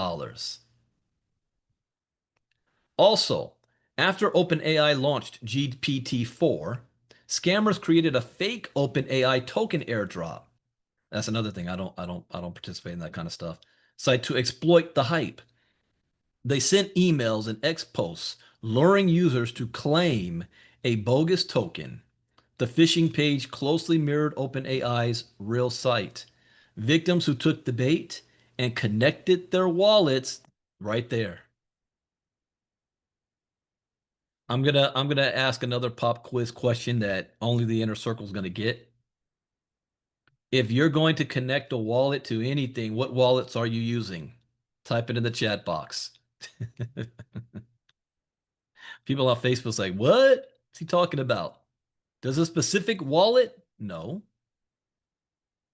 Also, after OpenAI launched GPT-4, scammers created a fake OpenAI token airdrop. That's another thing. I don't participate in that kind of stuff. Site to exploit the hype. They sent emails and X posts luring users to claim a bogus token. The phishing page closely mirrored OpenAI's real site. Victims who took the bait and connected their wallets right there. I'm gonna ask another pop quiz question that only the inner circle is gonna get. If you're going to connect a wallet to anything, what wallets are you using? Type it in the chat box. People on Facebook say, "What? What's he talking about? Does a specific wallet?" No,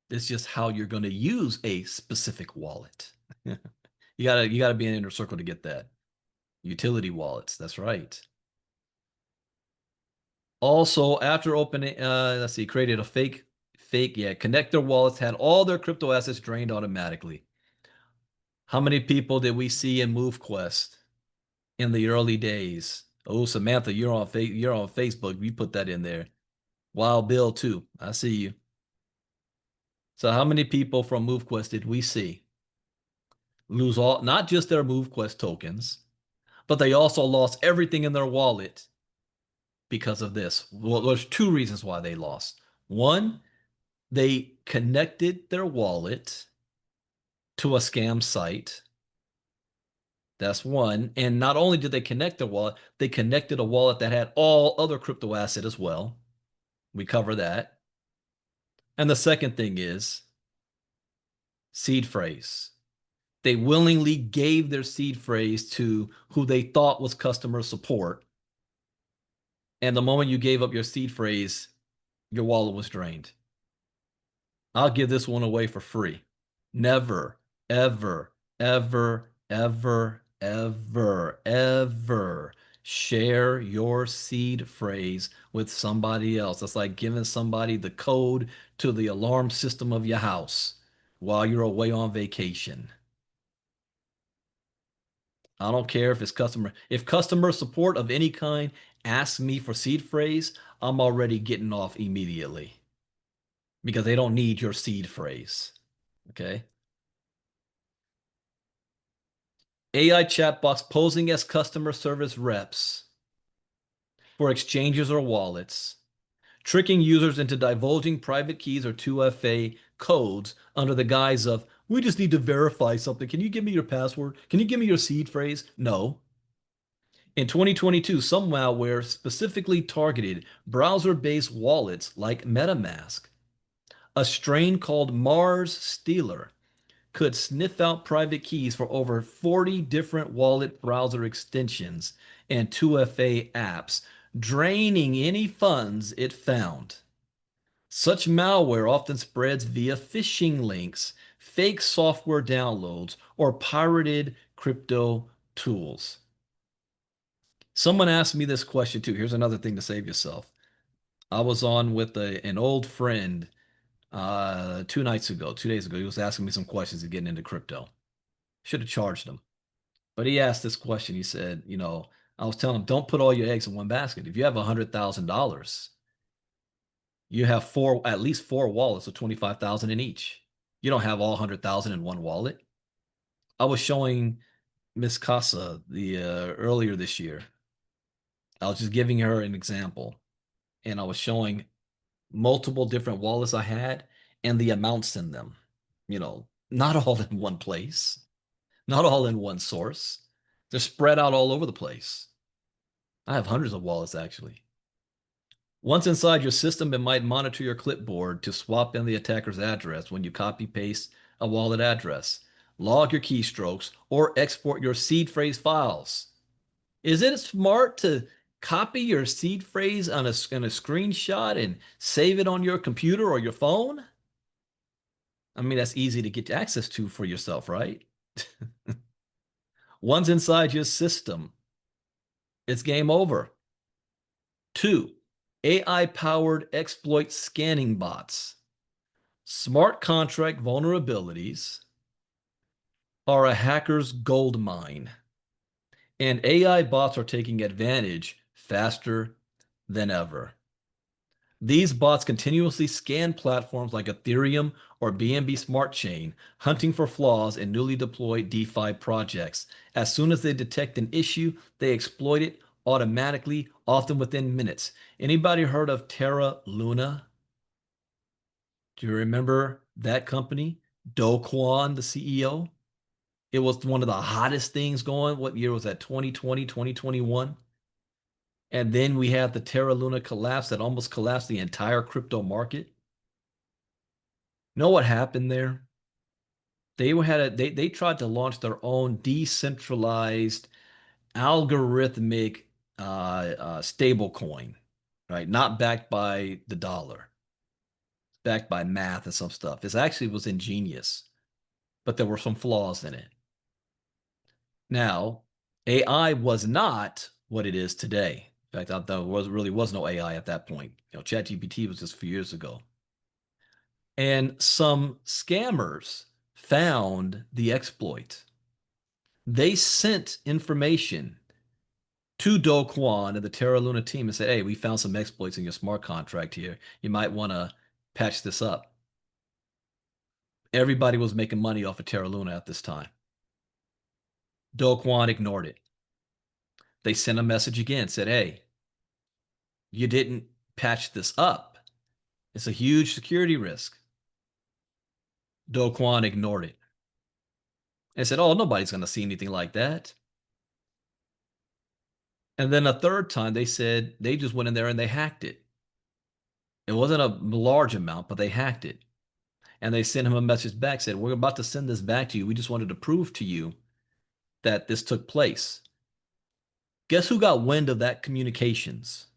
it's just how you're going to use a specific wallet. You gotta be in inner circle to get that. Utility wallets, that's right. Also, after opening, let's see, created a yeah, connector wallets had all their crypto assets drained automatically. How many people did we see in MoveQuest in the early days? Oh, Samantha, you're on Facebook. You put that in there. Wild Bill too. I see you. So how many people from MoveQuest did we see lose all, not just their MoveQuest tokens, but they also lost everything in their wallet because of this? Well, there's two reasons why they lost. One, they connected their wallet to a scam site. That's one. And not only did they connect their wallet, they connected a wallet that had all other crypto asset as well. We cover that. And the second thing is seed phrase. They willingly gave their seed phrase to who they thought was customer support. And the moment you gave up your seed phrase, your wallet was drained. I'll give this one away for free. Never, ever, ever, ever, ever, ever share your seed phrase with somebody else. That's like giving somebody the code to the alarm system of your house while you're away on vacation. I don't care if customer support of any kind asks me for seed phrase, I'm already getting off immediately because they don't need your seed phrase. Okay. AI chatbots posing as customer service reps for exchanges or wallets, tricking users into divulging private keys or 2FA codes under the guise of, we just need to verify something. Can you give me your password? Can you give me your seed phrase? No. In 2022, some malware specifically targeted browser-based wallets like MetaMask. A strain called Mars Stealer could sniff out private keys for over 40 different wallet browser extensions and 2FA apps, draining any funds it found. Such malware often spreads via phishing links, fake software downloads, or pirated crypto tools. Someone asked me this question too. Here's another thing to save yourself. I was on with an old friend 2 nights ago, 2 days ago. He was asking me some questions and getting into crypto. Should have charged him. But he asked this question. He said, I was telling him, don't put all your eggs in one basket. If you have $100,000, you have at least four wallets of 25,000 in each. You don't have all 100,000 in one wallet. I was showing Miss Casa the earlier this year. I was just giving her an example, and I was showing multiple different wallets I had and the amounts in them. Not all in one place, not all in one source. They're spread out all over the place. I have hundreds of wallets actually. Once inside your system, it might monitor your clipboard to swap in the attacker's address when you copy paste a wallet address, log your keystrokes, or export your seed phrase files. Is it smart to copy your seed phrase on a screenshot and save it on your computer or your phone? I mean, that's easy to get access to for yourself, right? Once inside your system, it's game over. 2, AI-powered exploit scanning bots. Smart contract vulnerabilities are a hacker's gold mine, and AI bots are taking advantage faster than ever. These bots continuously scan platforms like Ethereum or BNB Smart Chain, hunting for flaws in newly deployed DeFi projects. As soon as they detect an issue, they exploit it automatically, often within minutes. Anybody heard of Terra Luna? Do you remember that company? Do Kwon, the CEO? It was one of the hottest things going. What year was that? 2020, 2021? And then we had the Terra Luna collapse that almost collapsed the entire crypto market. Know what happened there? They tried to launch their own decentralized algorithmic stable coin, right? Not backed by the dollar, backed by math and some stuff. It actually was ingenious, but there were some flaws in it. Now, AI was not what it is today. In fact, really was no AI at that point. ChatGPT was just a few years ago. And some scammers found the exploit. They sent information to Do Kwon and the Terra Luna team and said, hey, we found some exploits in your smart contract here. You might want to patch this up. Everybody was making money off of Terra Luna at this time. Do Kwon ignored it. They sent a message again, said, hey, you didn't patch this up. It's a huge security risk. Do Kwon ignored it and said, oh, nobody's going to see anything like that. And then a third time they said they just went in there and they hacked it. It wasn't a large amount, but they hacked it. And they sent him a message back, said, we're about to send this back to you. We just wanted to prove to you that this took place. Guess who got wind of that communications?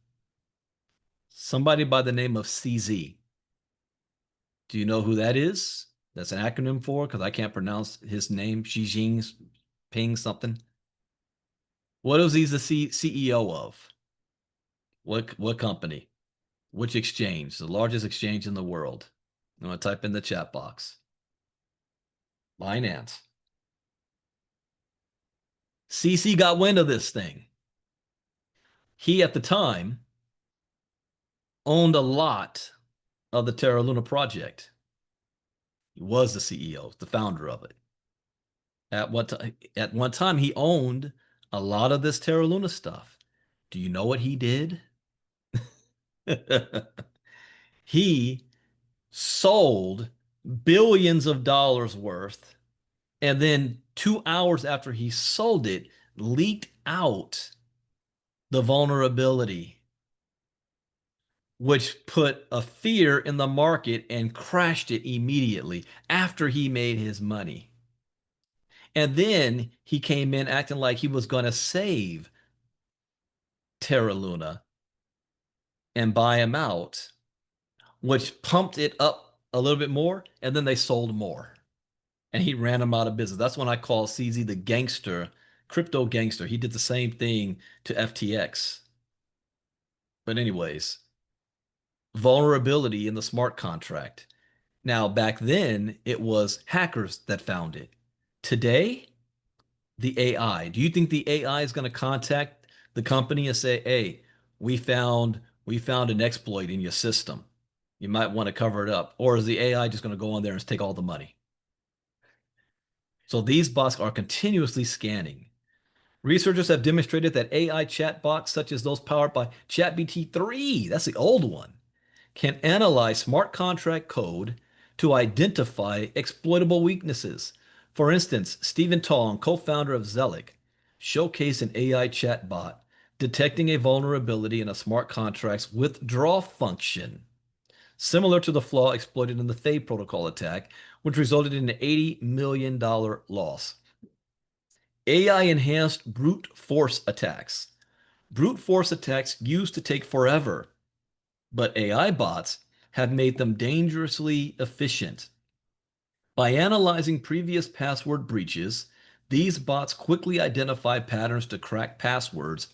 Somebody by the name of CZ. Do you know who that is? That's an acronym for, because I can't pronounce his name, Xi Jinping something. What is he the CEO of? What company? Which exchange? The largest exchange in the world. I'm going to type in the chat box. Binance. CC got wind of this thing. He, at the time, owned a lot of the Terra Luna project. He was the CEO, the founder of it. At one time, he owned a lot of this Terra Luna stuff. Do you know what he did? He sold billions of dollars worth, and then 2 hours after he sold it, leaked out the vulnerability, which put a fear in the market and crashed it immediately after he made his money. And then he came in acting like he was going to save Terra Luna and buy him out, which pumped it up a little bit more. And then they sold more. And he ran him out of business. That's when I call CZ the gangster, crypto gangster. He did the same thing to FTX. But anyways, vulnerability in the smart contract. Now, back then, it was hackers that found it. Today, the AI. Do you think the AI is going to contact the company and say, "Hey, we found an exploit in your system. You might want to cover it up," or is the AI just going to go on there and take all the money? So these bots are continuously scanning. Researchers have demonstrated that AI chatbots, such as those powered by ChatBT-3, that's the old one, can analyze smart contract code to identify exploitable weaknesses. For instance, Stephen Tong, co-founder of Zelic, showcased an AI chatbot detecting a vulnerability in a smart contract's withdraw function, similar to the flaw exploited in the Fade protocol attack, which resulted in an $80 million loss. AI enhanced brute force attacks. Brute force attacks used to take forever, but AI bots have made them dangerously efficient. By analyzing previous password breaches, these bots quickly identify patterns to crack passwords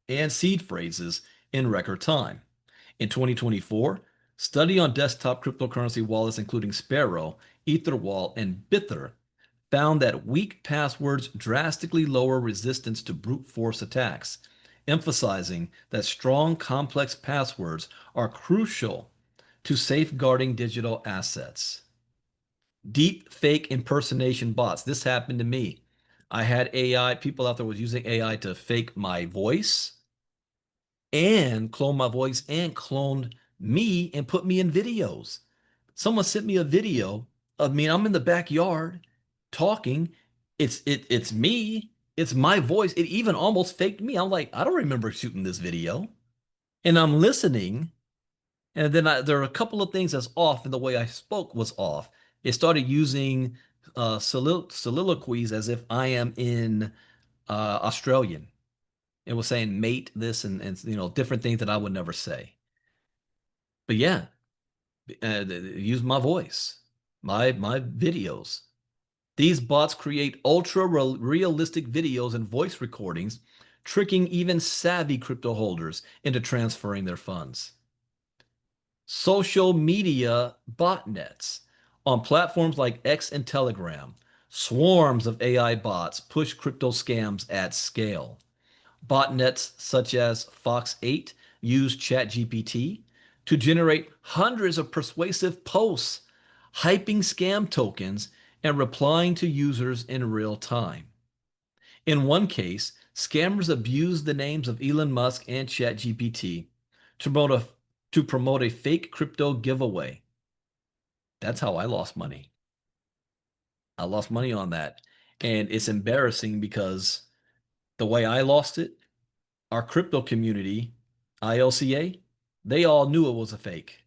and seed phrases in record time. In 2024, study on desktop cryptocurrency wallets including Sparrow, Etherwall, and Bither found that weak passwords drastically lower resistance to brute force attacks, emphasizing that strong, complex passwords are crucial to safeguarding digital assets. Deep fake impersonation bots. This happened to me. I had AI, people out there was using AI to fake my voice and clone my voice and cloned me and put me in videos. Someone sent me a video of me. I'm in the backyard talking. It's me. It's my voice. It even almost faked me. I'm like, I don't remember shooting this video. And I'm listening. And then there are a couple of things that's off, and the way I spoke was off. It started using soliloquies as if I am in Australian. It was saying mate this and different things that I would never say. But yeah, use my voice, my videos. These bots create ultra realistic videos and voice recordings, tricking even savvy crypto holders into transferring their funds. Social media botnets. On platforms like X and Telegram, swarms of AI bots push crypto scams at scale. Botnets such as Fox 8 use ChatGPT to generate hundreds of persuasive posts, hyping scam tokens and replying to users in real time. In one case, scammers abused the names of Elon Musk and ChatGPT to promote a fake crypto giveaway. That's how I lost money. I lost money on that. And it's embarrassing because the way I lost it, our crypto community, ILCA, they all knew it was a fake.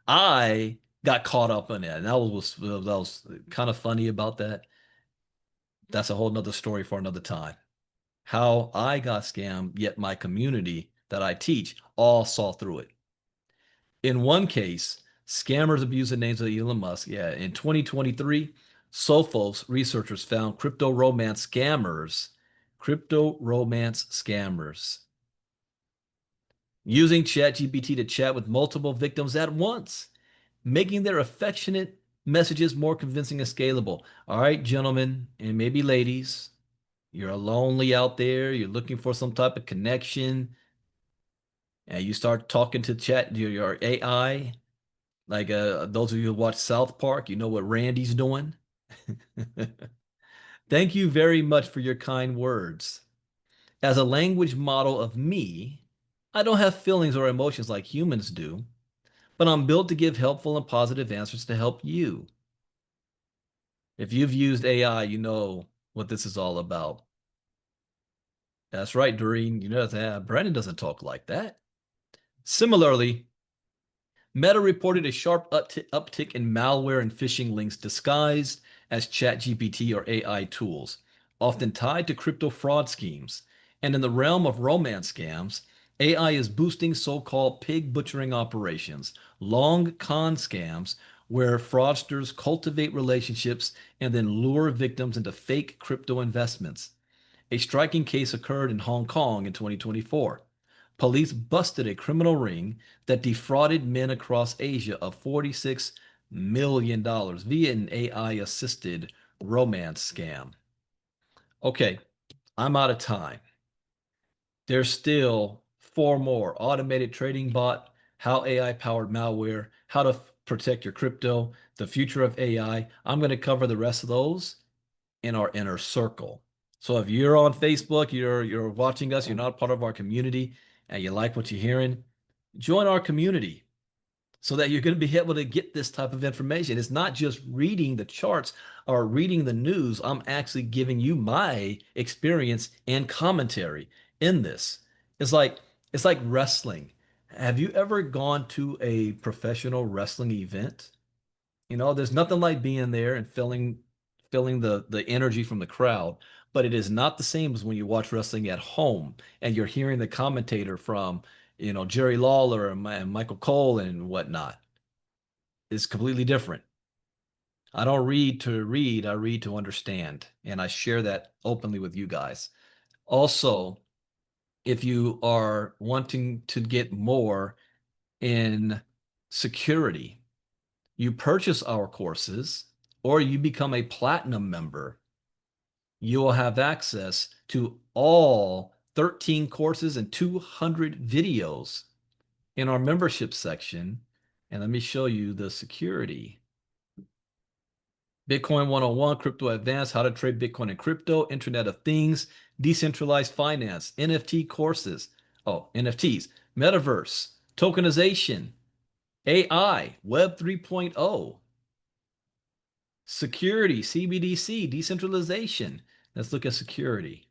I got caught up in it. And that was kind of funny about that. That's a whole nother story for another time. How I got scammed, yet my community that I teach all saw through it. In one case, scammers abused the names of Elon Musk. Yeah, in 2023, Sophos researchers found crypto romance scammers using ChatGPT to chat with multiple victims at once, making their affectionate messages more convincing and scalable. All right, gentlemen, and maybe ladies, you're lonely out there, you're looking for some type of connection, and you start talking to your AI. Like those of you who watch South Park, you know what Randy's doing. Thank you very much for your kind words. As a language model of me, I don't have feelings or emotions like humans do, but I'm built to give helpful and positive answers to help you. If you've used AI, you know what this is all about. That's right, Doreen. You know that Brandon doesn't talk like that. Similarly, Meta reported a sharp uptick in malware and phishing links disguised as ChatGPT or AI tools, often tied to crypto fraud schemes. And in the realm of romance scams, AI is boosting so-called pig butchering operations, long con scams where fraudsters cultivate relationships and then lure victims into fake crypto investments. A striking case occurred in Hong Kong in 2024. Police busted a criminal ring that defrauded men across Asia of $46 million via an AI assisted romance scam. Okay, I'm out of time. There's still four more: automated trading bot, how AI powered malware, how to protect your crypto, the future of AI. I'm going to cover the rest of those in our inner circle. So if you're on Facebook, you're watching us, you're not part of our community, and you like what you're hearing, join our community so that you're going to be able to get this type of information. It's not just reading the charts or reading the news. I'm actually giving you my experience and commentary in this. It's like it's like wrestling. Have you ever gone to a professional wrestling event? There's nothing like being there and feeling the energy from the crowd, but it is not the same as when you watch wrestling at home and you're hearing the commentator from, Jerry Lawler and Michael Cole and whatnot. It's completely different. I don't read to read, I read to understand, and I share that openly with you guys. Also, if you are wanting to get more in security, you purchase our courses or you become a platinum member, you will have access to all 13 courses and 200 videos in our membership section. And let me show you the security. Bitcoin 101, Crypto Advanced, How to Trade Bitcoin and Crypto, Internet of Things, Decentralized Finance, NFT courses. Oh, NFTs, Metaverse, Tokenization, AI, Web 3.0, security, CBDC, decentralization. Let's look at security.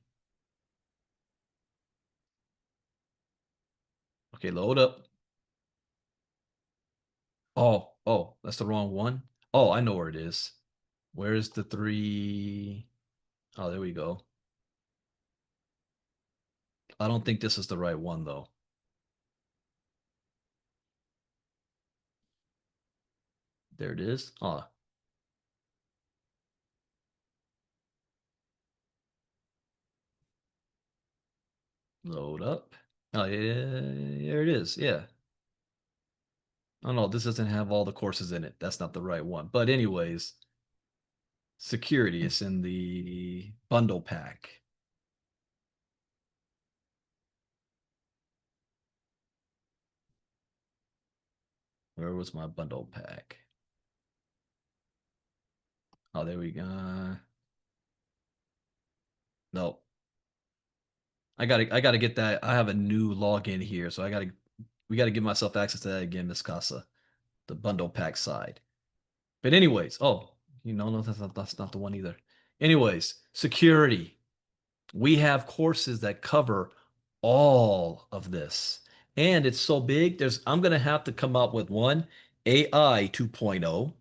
Okay, load up. Oh, that's the wrong one. Oh, I know where it is. Where's the three? Oh, there we go. I don't think this is the right one though. There it is. Oh. Load up. Oh, yeah, there it is. Yeah. Oh no, this doesn't have all the courses in it. That's not the right one. But anyways, security is in the bundle pack. Where was my bundle pack? Oh, there we go. No. I gotta get that. I have a new login here, so we gotta give myself access to that again, Miss Casa. The bundle pack side. But anyways, oh, no, that's not the one either. Anyways, security. We have courses that cover all of this. And it's so big, I'm gonna have to come up with one AI 2.0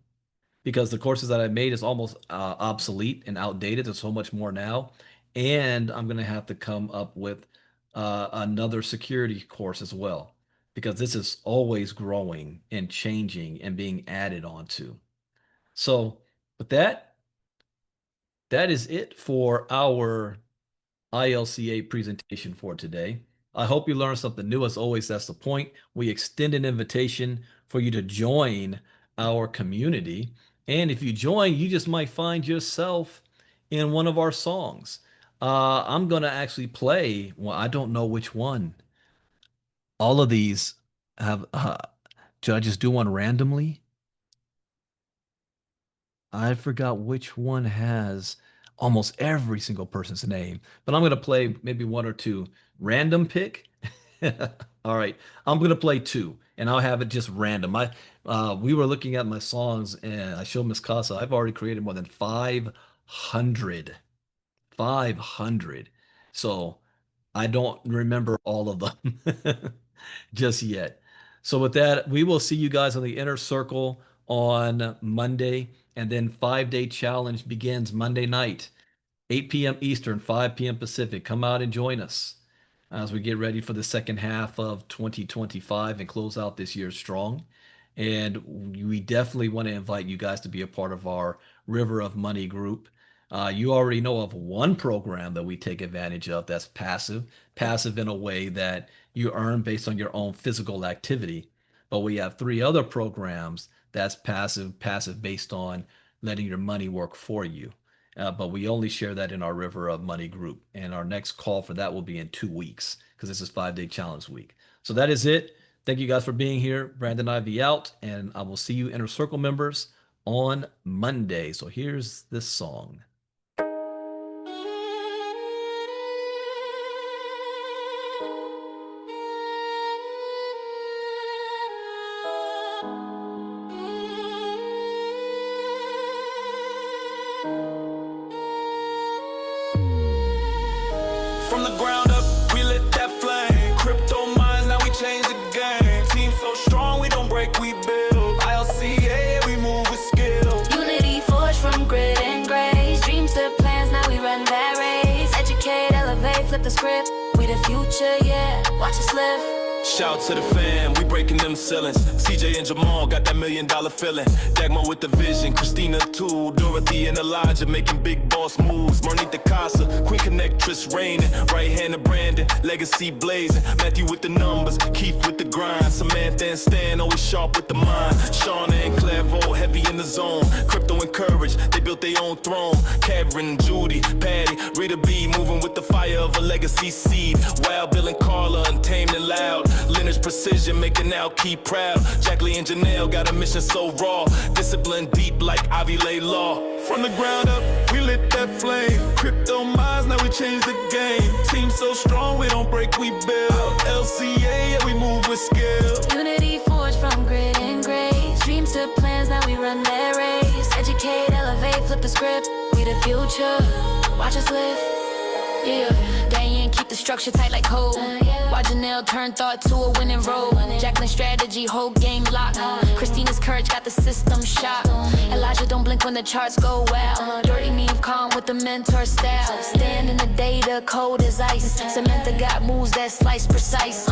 because the courses that I made is almost obsolete and outdated. There's so much more now. And I'm gonna have to come up with another security course as well because this is always growing and changing and being added onto. So with that, that is it for our ILCA presentation for today. I hope you learned something new. As always, that's the point. We extend an invitation for you to join our community. And if you join, you just might find yourself in one of our songs. I'm going to actually play, well, I don't know which one. All of these have, should I just do one randomly? I forgot which one has almost every single person's name, but I'm going to play maybe one or two. Random pick. All right, I'm going to play two, and I'll have it just random. We were looking at my songs, and I showed Miss Casa. I've already created more than 500. 500. So I don't remember all of them just yet. So with that, we will see you guys on the inner circle on Monday, and then 5-day challenge begins Monday night, 8 p.m. Eastern, 5 p.m. Pacific. Come out and join us as we get ready for the second half of 2025 and close out this year strong. And we definitely want to invite you guys to be a part of our River of Money group. You already know of one program that we take advantage of that's passive in a way that you earn based on your own physical activity. But we have three other programs that's passive based on letting your money work for you. But we only share that in our River of Money group. And our next call for that will be in 2 weeks because this is 5-day challenge week. So that is it. Thank you guys for being here. Brandon Ivey out, and I will see you Inner Circle members on Monday. So here's this song. From the ground up, we lit that flame. Crypto minds, now we change the game. Team so strong, we don't break, we build. ILCA, we move with skill. Unity forged from grit and grace. Dreams to plans, now we run that race. Educate, elevate, flip the script. We the future, yeah, watch us live. Shout to the fam, we breaking them ceilings. CJ and Jamal got that $1 million feeling. Dagmar with the vision, Christina too. Dorothy and Elijah making big boss moves. Marnita Casa, Queen Connectress reigning. Right hand of Brandon, legacy blazing. Matthew with the numbers, Keith with the grind. Samantha and Stan always sharp with the mind. Shauna and Clairvaux heavy in the zone. Crypto and courage, they built their own throne. Karen, Judy, Patty, Rita B moving with the fire of a legacy seed. Wild Bill and Carla, untamed and loud. Lineage precision, making Al Key proud. Jacqueline and Janelle got a mission so raw. Discipline deep like Ivy Lay law. From the ground up, we lit that flame. Crypto minds, now we change the game. Team so strong, we don't break, we build. LCA, yeah, we move with skill. Unity forged from grit and grace. Dreams to plans, now we run that race. Educate, elevate, flip the script. We the future, watch us live. Yeah, they ain't keep the the structure tight like code. Watch Janelle turn thought to a winning road. Jacqueline strategy, whole game locked. Christina's courage got the system shocked. Elijah don't blink when the charts go well. Dirty move calm with the mentor style. Stand in the data, cold as ice. Samantha got moves that slice precise.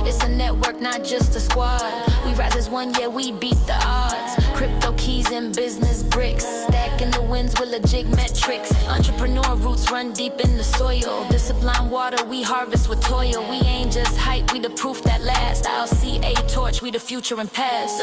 It's a network, not just a squad. We rise as one, yeah, we beat the odds. Crypto keys and business bricks. Stacking the wins with legit metrics. Entrepreneur roots run deep in the soil. Discipline water, we harvest with toil. We ain't just hype, we the proof that lasts. ILCA torch, we the future and past.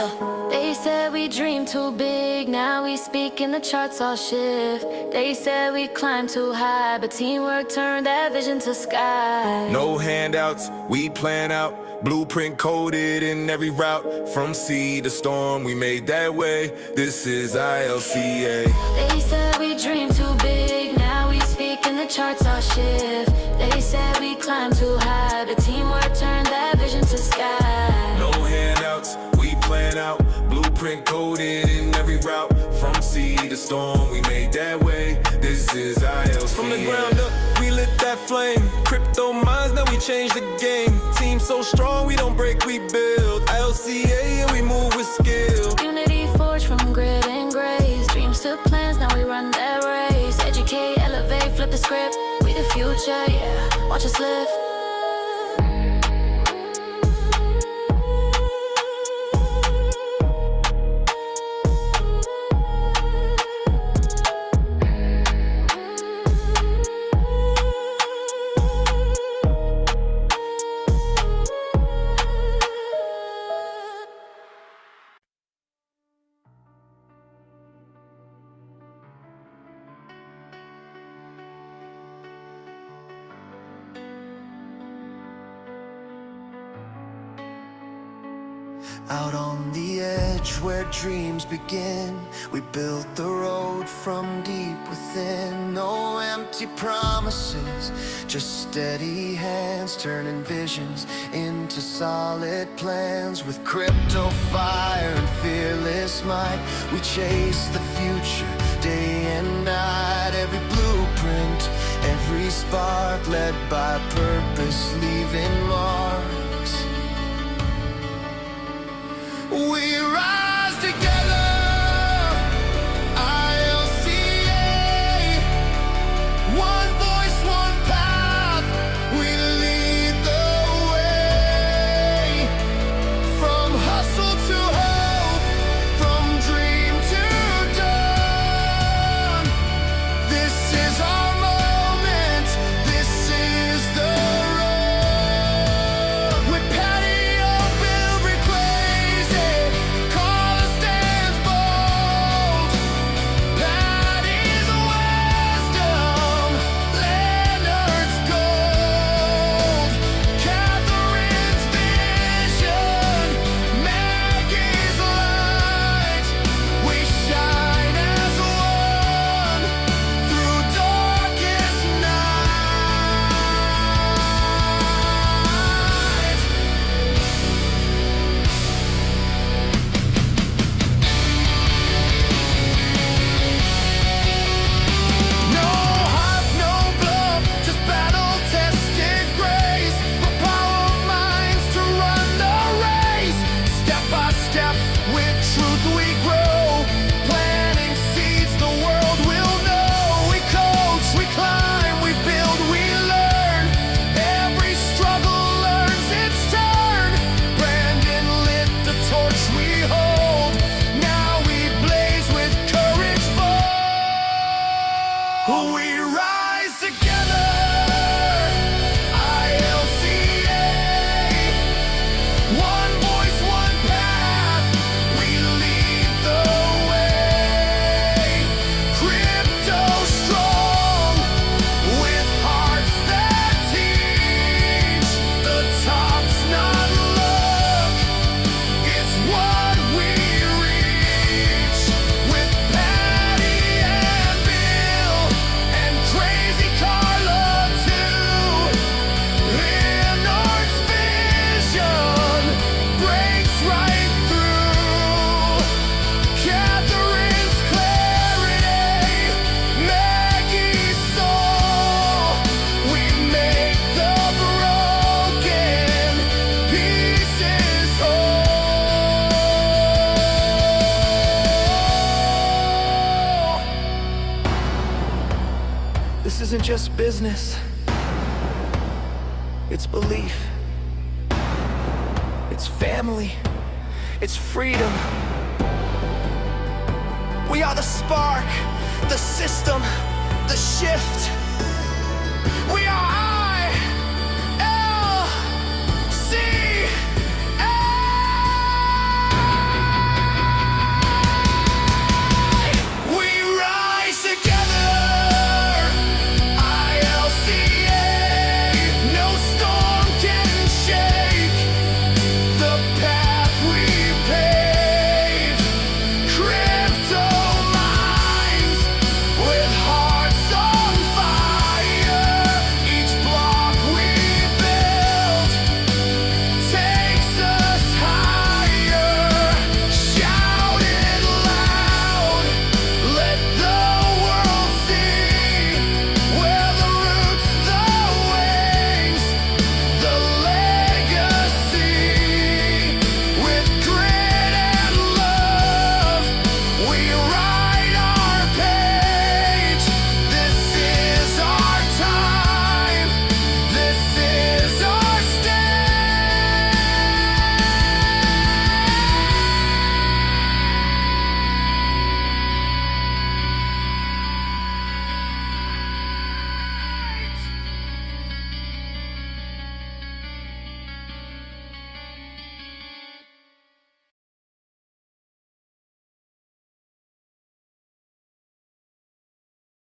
They said we dream too big, now we speak and the charts all shift. They said we climb too high, but teamwork turned that vision to sky. No handouts, we plan out. Blueprint coded in every route. From sea to storm, we made that way. This is ILCA. They said we dream too big, now we speak and the charts all shift. They said we climb too high, but teamwork turned that vision to sky. No handouts, we plan out. Blueprint coded in every route. From sea to storm, we made that way. This is ILCA. From the ground up, we lit that flame. Crypto minds, now we change the game. Team so strong, we don't break, we build. ILCA and we move with skill. Unity forged from grit and grace. Dreams to plans, now we run that race. Educate, elevate, flip the script. We the future, yeah, watch us live. Out on the edge where dreams begin, we built the road from deep within. No empty promises, just steady hands turning visions into solid plans. With crypto fire and fearless might, we chase the future day and night. Every blueprint, every spark led by purpose, leaving marks. We rise together, ILCA. One voice, one path, we lead the way. From hustle to hope, from dream to dawn. This is our moment, this is the road. With patio build, replace it, call a stand. just business. It's belief. It's family. It's freedom. We are the spark, the system, the shift.